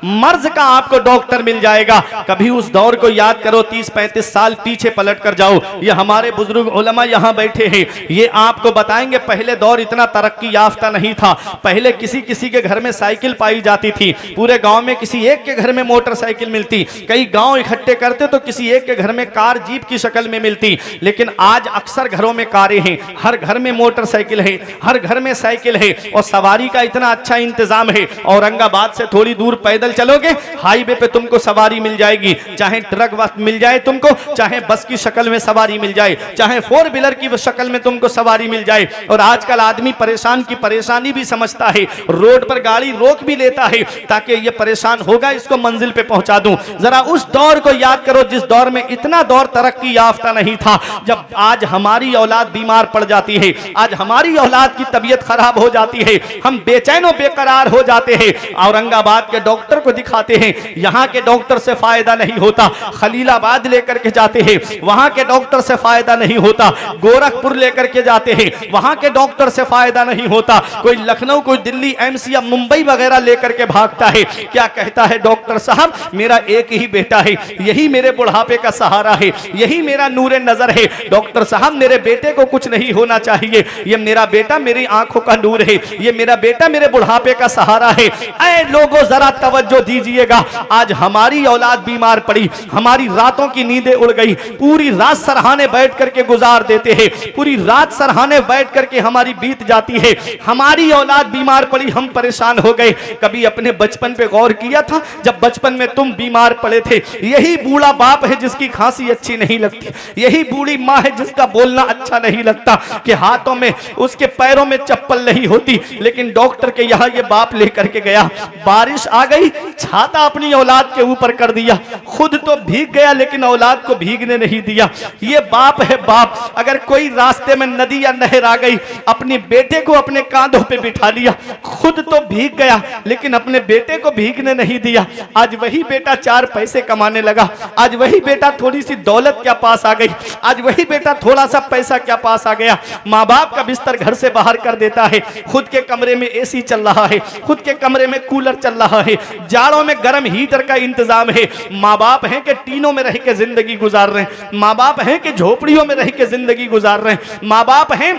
मर्ज का आपको डॉक्टर मिल जाएगा। कभी उस दौर को याद करो, 30-35 साल पीछे पलट कर जाओ। ये हमारे बुजुर्ग उलमा यहाँ बैठे हैं, ये आपको बताएंगे पहले दौर इतना तरक्की याफ्ता नहीं था। पहले किसी किसी के घर में साइकिल पाई जाती थी, पूरे गांव में किसी एक के घर में मोटरसाइकिल मिलती, कई गांव इकट्ठे करते तो किसी एक के घर में कार जीप की शक्ल में मिलती। लेकिन आज अक्सर घरों में कारें हैं, हर घर में मोटरसाइकिल है, हर घर में साइकिल है, और सवारी का इतना अच्छा इंतजाम है। औरंगाबाद से थोड़ी दूर पैदल चलोगे, हाईवे पे तुमको सवारी मिल जाएगी, चाहे ट्रक मिल जाए तुमको, चाहे बस की शक्ल में सवारी मिल जाए, चाहे 4 व्हीलर की शक्ल में तुमको सवारी मिल जाए। और आजकल आदमी परेशान की परेशानी भी समझता है, रोड पर गाड़ी रोक भी लेता है ताकि ये परेशान होगा इसको मंजिल पे पहुंचा दूं। जरा उस दौर को याद करो जिस दौर में इतना दौर तरक्की याफ्ता नहीं था। जब आज हमारी औलाद बीमार पड़ जाती है, आज हमारी औलाद की तबीयत खराब हो जाती है, हम बेचैन और बेकरार हो जाते हैं, औरंगाबाद के डॉक्टर को दिखाते हैं, यहाँ के डॉक्टर से फायदा नहीं होता, खलीलाबाद लेकर के जाते हैं, वहां के डॉक्टर से फायदा नहीं होता, गोरखपुर लेकर के जाते हैं, वहां के डॉक्टर से फायदा नहीं होता, कोई लखनऊ, कोई दिल्ली एम्स या मुंबई वगैरह लेकर के भागता है। क्या कहता है डॉक्टर साहब, मेरा एक ही बेटा है, यही मेरे बुढ़ापे का सहारा है, यही मेरा नूरे नजर है। डॉक्टर साहब मेरे बेटे को कुछ नहीं होना चाहिए, ये मेरा बेटा मेरी आंखों का नूर है, ये मेरा बेटा मेरे बुढ़ापे का सहारा है। ऐ लोगों जरा तवज्जो दीजिएगा, आज हमारी औलाद बीमार पड़ी, हमारी रातों की नींदें उड़ गई, पूरी रात सरहाने बैठ करके गुजार देते हैं, पूरी रात सरहाने बैठ करके हमारी बीत जाती है। हमारी औलाद बीमार पड़ी, हम परेशान हो गए। कभी अपने बचपन पे गौर किया था, जब बचपन में तुम बीमार पड़े थे, यही बूढ़ा बाप है जिसकी खांसी अच्छी नहीं लगती, यही बूढ़ी माँ है जिसका बोलना अच्छा नहीं लगता, कि हाथों में उसके पैरों में चप्पल नहीं होती, लेकिन डॉक्टर के यहाँ ये बाप लेकर के गया। बारिश आ गई, छाता अपनी औलाद के ऊपर कर दिया, खुद तो भीग गया लेकिन औलाद को भीगने नहीं दिया। ये बाप है बाप। अगर कोई रास्ते में नदी या नहर आ गई, अपनी बेटे को अपने कांधों पे बिठा लिया, खुद तो भीग गया लेकिन अपने बेटे को भीगने नहीं दिया। आज वही बेटा 4 पैसे कमाने लगा, आज वही बेटा थोड़ी सी दौलत क्या पास आ गई, आज वही बेटा थोड़ा सा पैसा क्या पास आ गया, माँ बाप का बिस्तर घर से बाहर कर देता है, खुद के कमरे में एसी चल रहा है, खुद के कमरे में कूलर चल रहा है, जाड़ों में गर्म हीटर का इंतजाम है। माँ बाप हैं कि टीनों में रह के जिंदगी गुजार रहे हैं, माँ बाप हैं कि झोपड़ियों में रह के जिंदगी गुजार रहे हैं, माँ बाप हैं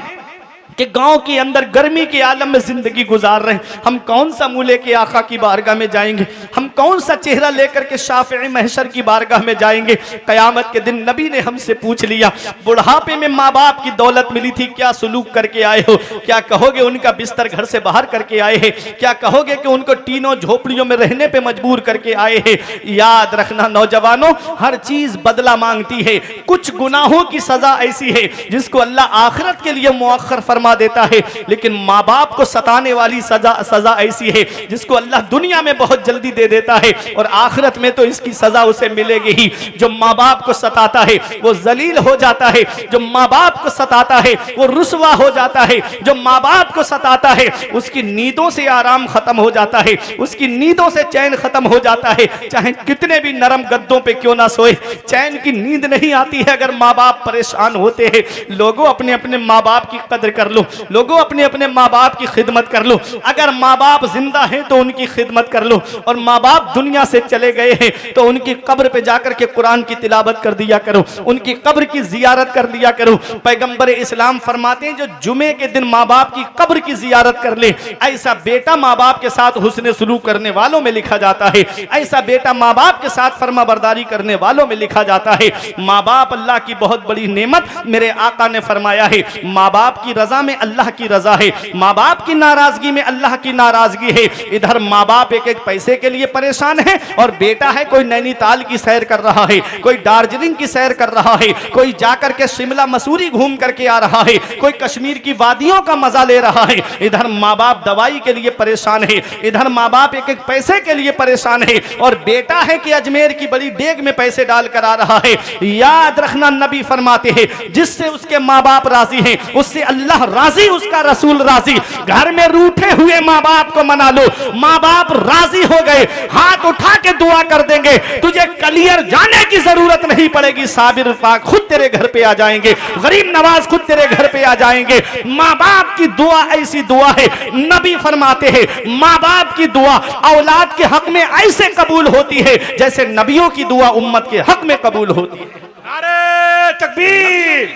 कि गांव के अंदर गर्मी के आलम में जिंदगी गुजार रहे हैं। हम कौन सा मुंह लेके आका की बारगाह में जाएंगे, हम कौन सा चेहरा लेकर के शाफ़िई महशर की बारगाह में जाएंगे। कयामत के दिन नबी ने हमसे पूछ लिया, बुढ़ापे में माँ बाप की दौलत मिली थी, क्या सुलूक करके आए हो? क्या कहोगे उनका बिस्तर घर से बाहर करके आए हैं? क्या कहोगे कि उनको टीनों झोपड़ियों में रहने पे मजबूर करके आए हैं? याद रखना नौजवानों, हर चीज बदला मांगती है। कुछ गुनाहों की सजा ऐसी है जिसको अल्लाह आखिरत के लिए मुअख्खर फरमा देता है, लेकिन माँ बाप को सताने वाली सजा ऐसी है जिसको अल्लाह दुनिया में बहुत जल्दी दे देता है और आखिरत में तो इसकी सजा उसे मिलेगी ही। जो माँ बाप को सताता है वो जलील हो जाता है, जो माँ बाप को सताता है वो रुसवा हो जाता है, जो माँ बाप को सताता है उसकी नींदों से आराम खत्म हो जाता है, उसकी नींदों से चैन खत्म हो जाता है। चाहे कितने भी नरम गद्दों पे क्यों ना सोए, चैन की नींद नहीं आती है अगर माँ बाप परेशान होते हैं। लोगों अपने अपने माँ बाप की कदर कर लो, लोगों अपने अपने माँ बाप की खिदमत कर लो। अगर माँ बाप जिंदा हैं तो उनकी खिदमत कर लो, और माँ बाप दुनिया से चले गए हैं तो उनकी कब्र पे जाकर के कुरान की तिलावत कर दिया करो, उनकी कब्र की जियारत कर दिया करो। पैगंबर इस्लाम फरमाते हैं जो जुमे के दिन माँ बाप की कब्र की जियारत कर ले, ऐसा बेटा माँ बाप के साथ हुस्न सलूक करने वालों में लिखा जाता है, ऐसा बेटा माँ बाप के साथ फरमा बरदारी करने वालों में लिखा जाता है। माँ बाप अल्लाह की बहुत बड़ी नेमत। मेरे आका ने फरमाया है माँ बाप की रजा में अल्लाह की रजा है, माँ बाप की नाराजगी में अल्लाह की नाराजगी है। इधर माँ बाप एक एक पैसे के लिए परेशान है और बेटा है कोई नैनीताल की सैर कर रहा है, कोई दार्जिलिंग की सैर कर रहा है, कोई जाकर के शिमला मसूरी घूम करके आ रहा है, कोई कश्मीर की वादियों का मजा ले रहा है। इधर माँ बाप दवाई के लिए परेशान है, इधर माँ बाप एक एक पैसे के लिए परेशान है, और बेटा है कि अजमेर की बड़ी डेग में पैसे डाल कर आ रहा है। याद रखना नबी फरमाते हैं जिससे उसके माँ बाप राजी हैं उससे अल्लाह राजी, उसका रसूल राजी। घर में रूठे हुए माँ बाप को मना लो, माँ बाप राजी हो गए हाथ उठा के दुआ कर देंगे, तुझे कलियर जाने की जरूरत नहीं पड़ेगी, साबिर पाक खुद तेरे घर पे आ जाएंगे, गरीब नवाज खुद तेरे घर पे आ जाएंगे। माँ बाप की दुआ ऐसी दुआ है, नबी फरमाते हैं माँ बाप की दुआ औलाद के हक में ऐसे कबूल होती है जैसे नबियों की दुआ उम्मत के हक में कबूल होती है। नारे तकबीर,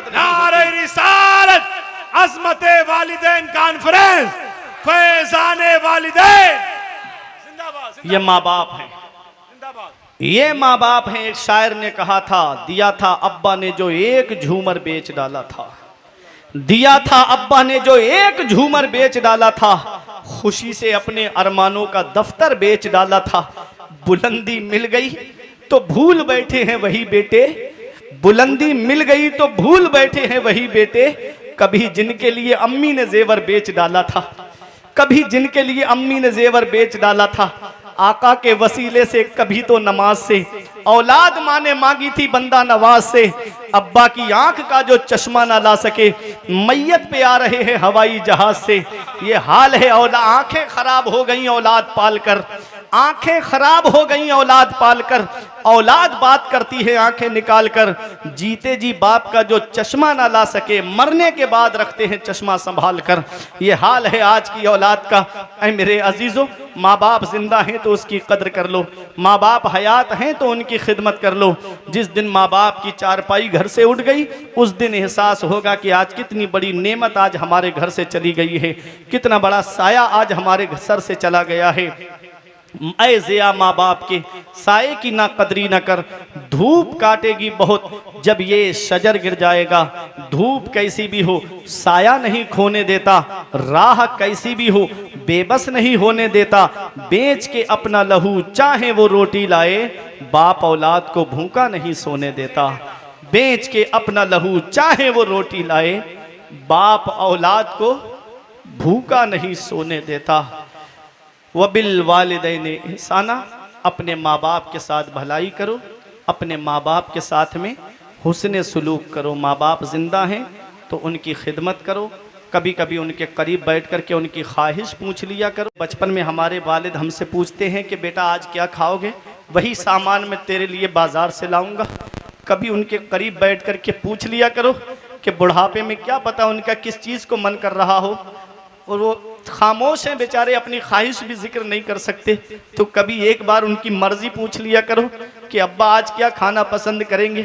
नारे रिसालत, अज़मते वालिदैन कॉन्फ्रेंस, फैज़ाने वालिदैन जिंदाबाद। ये माँ बाप है, ये माँ बाप हैं। एक शायर ने कहा था, दिया था अब्बा ने जो एक झूमर बेच डाला था, दिया था अब्बा ने जो एक झूमर बेच डाला था, खुशी से अपने अरमानों का दफ्तर बेच डाला था। बुलंदी मिल गई तो भूल बैठे हैं वही बेटे, बुलंदी मिल गई तो भूल बैठे हैं वही बेटे। कभी जिनके लिए अम्मी ने जेवर बेच डाला था, कभी जिनके लिए अम्मी ने जेवर बेच डाला था, आका के वसीले से कभी तो नमाज से, औलाद माँ ने मांगी थी बंदा नवाज से, अब्बा की आंख का जो चश्मा ना ला सके, मैयत पे आ रहे हैं हवाई जहाज से। ये हाल है औलाद, आंखें खराब हो गई औलाद पालकर, आंखें खराब हो गई औलाद पालकर, औलाद बात करती है आंखें निकाल कर, जीते जी बाप का जो चश्मा ना ला सके, मरने के बाद रखते हैं चश्मा संभाल कर। ये हाल है आज की औलाद का। ऐ मेरे अजीजों, माँ बाप जिंदा हैं तो उसकी कदर कर लो, माँ बाप हयात हैं तो उनकी खिदमत कर लो। जिस दिन माँ बाप की चारपाई घर से उठ गई उस दिन एहसास होगा कि आज कितनी बड़ी नेमत आज हमारे घर से चली गई है, कितना बड़ा साया आज हमारे सर से चला गया है। ऐ ज़िया माँ बाप के साये की ना कदरी न कर, धूप काटेगी बहुत जब ये शजर गिर जाएगा। धूप कैसी भी हो साया नहीं खोने देता, राह कैसी भी हो बेबस नहीं होने देता। बेच के अपना लहू चाहे वो रोटी लाए, बाप औलाद को भूखा नहीं सोने देता। बेच के अपना लहू चाहे वो रोटी लाए, बाप औलाद को भूखा नहीं सोने देता। वबिल वालिदैन ihsana, अपने माँ बाप के साथ भलाई करो, अपने माँ बाप के साथ में हुस्न सुलूक करो। माँ बाप ज़िंदा हैं तो उनकी खिदमत करो, कभी कभी उनके करीब बैठ कर के उनकी ख्वाहिश पूछ लिया करो। बचपन में हमारे वालिद हमसे पूछते हैं कि बेटा आज क्या खाओगे, वही सामान मैं तेरे लिए बाज़ार से लाऊंगा। कभी उनके करीब बैठ कर के पूछ लिया करो कि बुढ़ापे में क्या पता उनका किस चीज़ को मन कर रहा हो, और वो खामोश हैं बेचारे, अपनी ख्वाहिश भी जिक्र नहीं कर सकते। तो कभी एक बार उनकी मर्ज़ी पूछ लिया करो कि अब्बा आज क्या खाना पसंद करेंगे,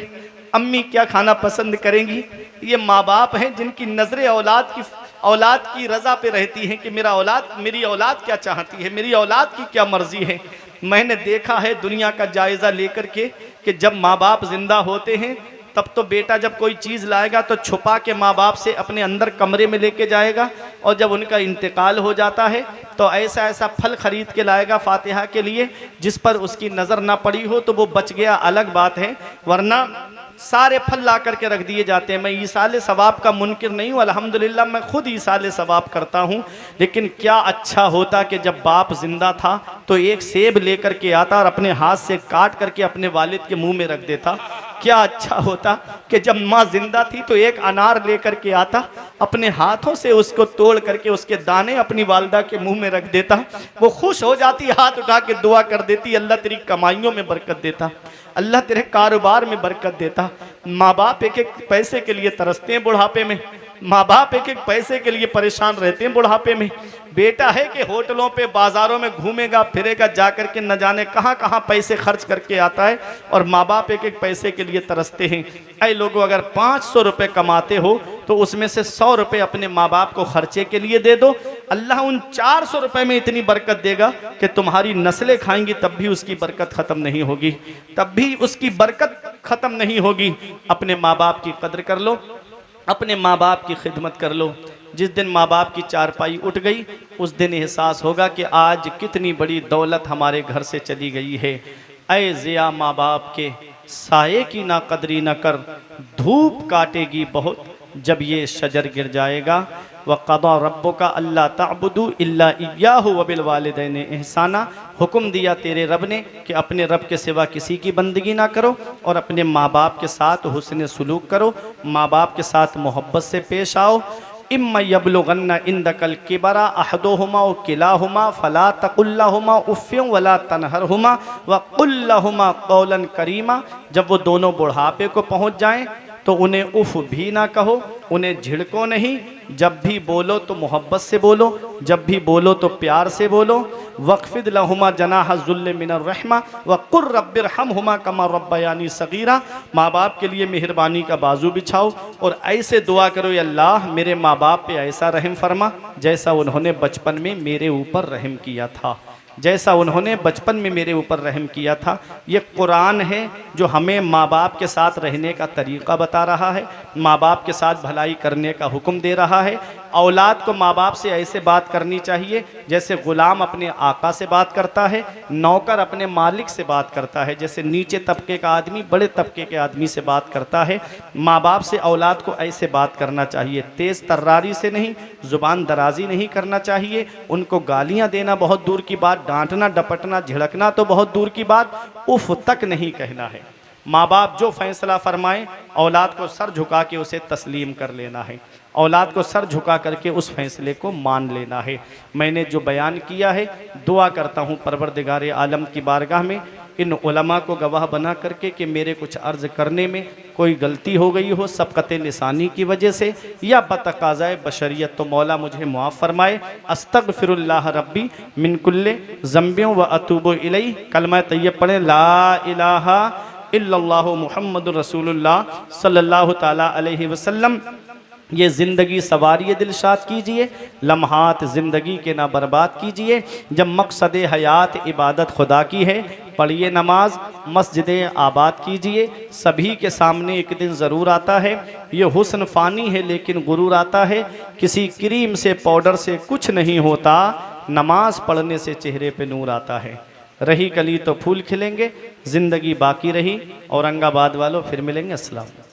अम्मी क्या खाना पसंद करेंगी। ये माँ बाप हैं जिनकी नज़रें औलाद की रज़ा पे रहती हैं कि मेरी औलाद क्या चाहती है, मेरी औलाद की क्या मर्ज़ी है। मैंने देखा है दुनिया का जायज़ा लेकर के कि जब माँ बाप ज़िंदा होते हैं तब तो बेटा जब कोई चीज़ लाएगा तो छुपा के माँ बाप से अपने अंदर कमरे में लेके जाएगा, और जब उनका इंतकाल हो जाता है तो ऐसा ऐसा फल ख़रीद के लाएगा फातिहा के लिए जिस पर उसकी नज़र ना पड़ी हो, तो वो बच गया अलग बात है, वरना सारे फल ला करके रख दिए जाते हैं। मैं ईसाले सवाब का मुनकिर नहीं हूँ, अल्हम्दुलिल्लाह मैं खुद ईसाले सवाब करता हूँ। लेकिन क्या अच्छा होता कि जब बाप ज़िंदा था तो एक सेब लेकर के आता और अपने हाथ से काट करके अपने वालिद के मुंह में रख देता। क्या अच्छा होता कि जब माँ ज़िंदा थी तो एक अनार लेकर के आता, अपने हाथों से उसको तोड़ करके उसके दाने अपनी वालदा के मुंह में रख देता। वो खुश हो जाती, हाथ उठा के दुआ कर देती, अल्लाह तेरी कमाइयों में बरकत देता, अल्लाह तेरे कारोबार में बरकत देता। माँ बाप एक एक पैसे के लिए तरसते हैं बुढ़ापे में, माँ बाप एक एक पैसे के लिए परेशान रहते हैं बुढ़ापे में। बेटा है कि होटलों पे बाज़ारों में घूमेगा फिरेगा, जा कर के न जाने कहाँ कहाँ पैसे खर्च करके आता है, और माँ बाप एक एक पैसे के लिए तरसते हैं। ऐ लोगों, अगर 500 रुपये कमाते हो तो उसमें से 100 रुपये अपने माँ बाप को खर्चे के लिए दे दो, अल्लाह उन 400 रुपये में इतनी बरकत देगा कि तुम्हारी नस्लें खाएंगी तब भी उसकी बरकत ख़त्म नहीं होगी, तब भी उसकी बरकत ख़त्म नहीं होगी। अपने माँ बाप की कद्र कर लो, अपने माँ बाप की खिदमत कर लो। जिस दिन माँ बाप की चारपाई उठ गई उस दिन एहसास होगा कि आज कितनी बड़ी दौलत हमारे घर से चली गई है। ऐ ज़िया माँ बाप के साये की ना कदरी न कर, धूप काटेगी बहुत जब ये शजर गिर जाएगा। व क़दा रब्बुका अल्ला ताबुदू इल्ला इय्याहु व बिल वालिदैन ihsana, हुक्म दिया तेरे रब ने कि अपने रब के सिवा किसी की बंदगी ना करो और अपने माँ बाप के साथ हुस्न सुलूक करो, माँ बाप के साथ मोहब्बत से पेश आओ। इम्मा यबलुगन्ना इंदकल किबरा अहदुहुमा व किलाहुमा फला तकुल्लहुमा उफ़्फ़िन वला तनहरहुमा व कुल लहुमा कौलन करीमा, जब वो दोनों बुढ़ापे को पहुँच जाएँ तो उन्हें उफ़ भी ना कहो, उन्हें झिड़को नहीं, जब भी बोलो तो मोहब्बत से बोलो, जब भी बोलो तो प्यार से बोलो। वक़्फ़िद लहुमा जनाह ज़ुल्ल मिनर रहमा व कुर रब्बिरहमहुमा कमा रब्बयानी सगीरा, माँ बाप के लिए मेहरबानी का बाजू बिछाओ और ऐसे दुआ करो, या अल्लाह मेरे माँ बाप पे ऐसा रहम फरमा जैसा उन्होंने बचपन में मेरे ऊपर रहम किया था, जैसा उन्होंने बचपन में मेरे ऊपर रहम किया था। ये कुरान है जो हमें माँ बाप के साथ रहने का तरीक़ा बता रहा है, माँ बाप के साथ भलाई करने का हुक्म दे रहा है। औलाद को माँ बाप से ऐसे बात करनी चाहिए जैसे ग़ुलाम अपने आका से बात करता है, नौकर अपने मालिक से बात करता है, जैसे नीचे तबके का आदमी बड़े तबके के आदमी से बात करता है। माँ बाप से औलाद को ऐसे बात करना चाहिए, तेज़ तर्रारी से नहीं, ज़ुबान दराजी नहीं करना चाहिए। उनको गालियाँ देना बहुत दूर की बात, डांटना डपटना झिड़कना तो बहुत दूर की बात, उफ़ तक नहीं कहना है। माँ बाप जो फैसला फरमाएं औलाद को सर झुका के उसे तस्लीम कर लेना है, औलाद को सर झुका करके उस फैसले को मान लेना है। मैंने जो बयान किया है दुआ करता हूँ परवरदिगार आलम की बारगाह में इन उलमा को गवाह बना करके कि मेरे कुछ अर्ज़ करने में कोई गलती हो गई हो सबक़त लिसानी की वजह से या बतक़ाज़ाए बशरियत, तो मौला मुझे मुआफ़ फरमाए। अस्तग़फिरुल्लाह रब्बी मिन कुल्ले ज़ंबियों व अतूबु इलैह। कलमा तय्यब पढ़ें, ला इलाहा इल्लल्लाहु मुहम्मदुर रसूलुल्लाह सल्लल्लाहु ताला अलैहि वसल्लम। ये ज़िंदगी सवारी दिलशाद कीजिए, लम्हात ज़िंदगी के ना बर्बाद कीजिए। जब मकसद हयात इबादत खुदा की है, पढ़िए नमाज, मस्जिदें आबाद कीजिए। सभी के सामने एक दिन ज़रूर आता है, ये हुस्न फ़ानी है लेकिन गुरूर आता है। किसी क्रीम से पाउडर से कुछ नहीं होता, नमाज पढ़ने से चेहरे पे नूर आता है। रही कली तो फूल खिलेंगे, ज़िंदगी बाकी रही। औरंगाबाद वालों फिर मिलेंगे। अस्सलाम।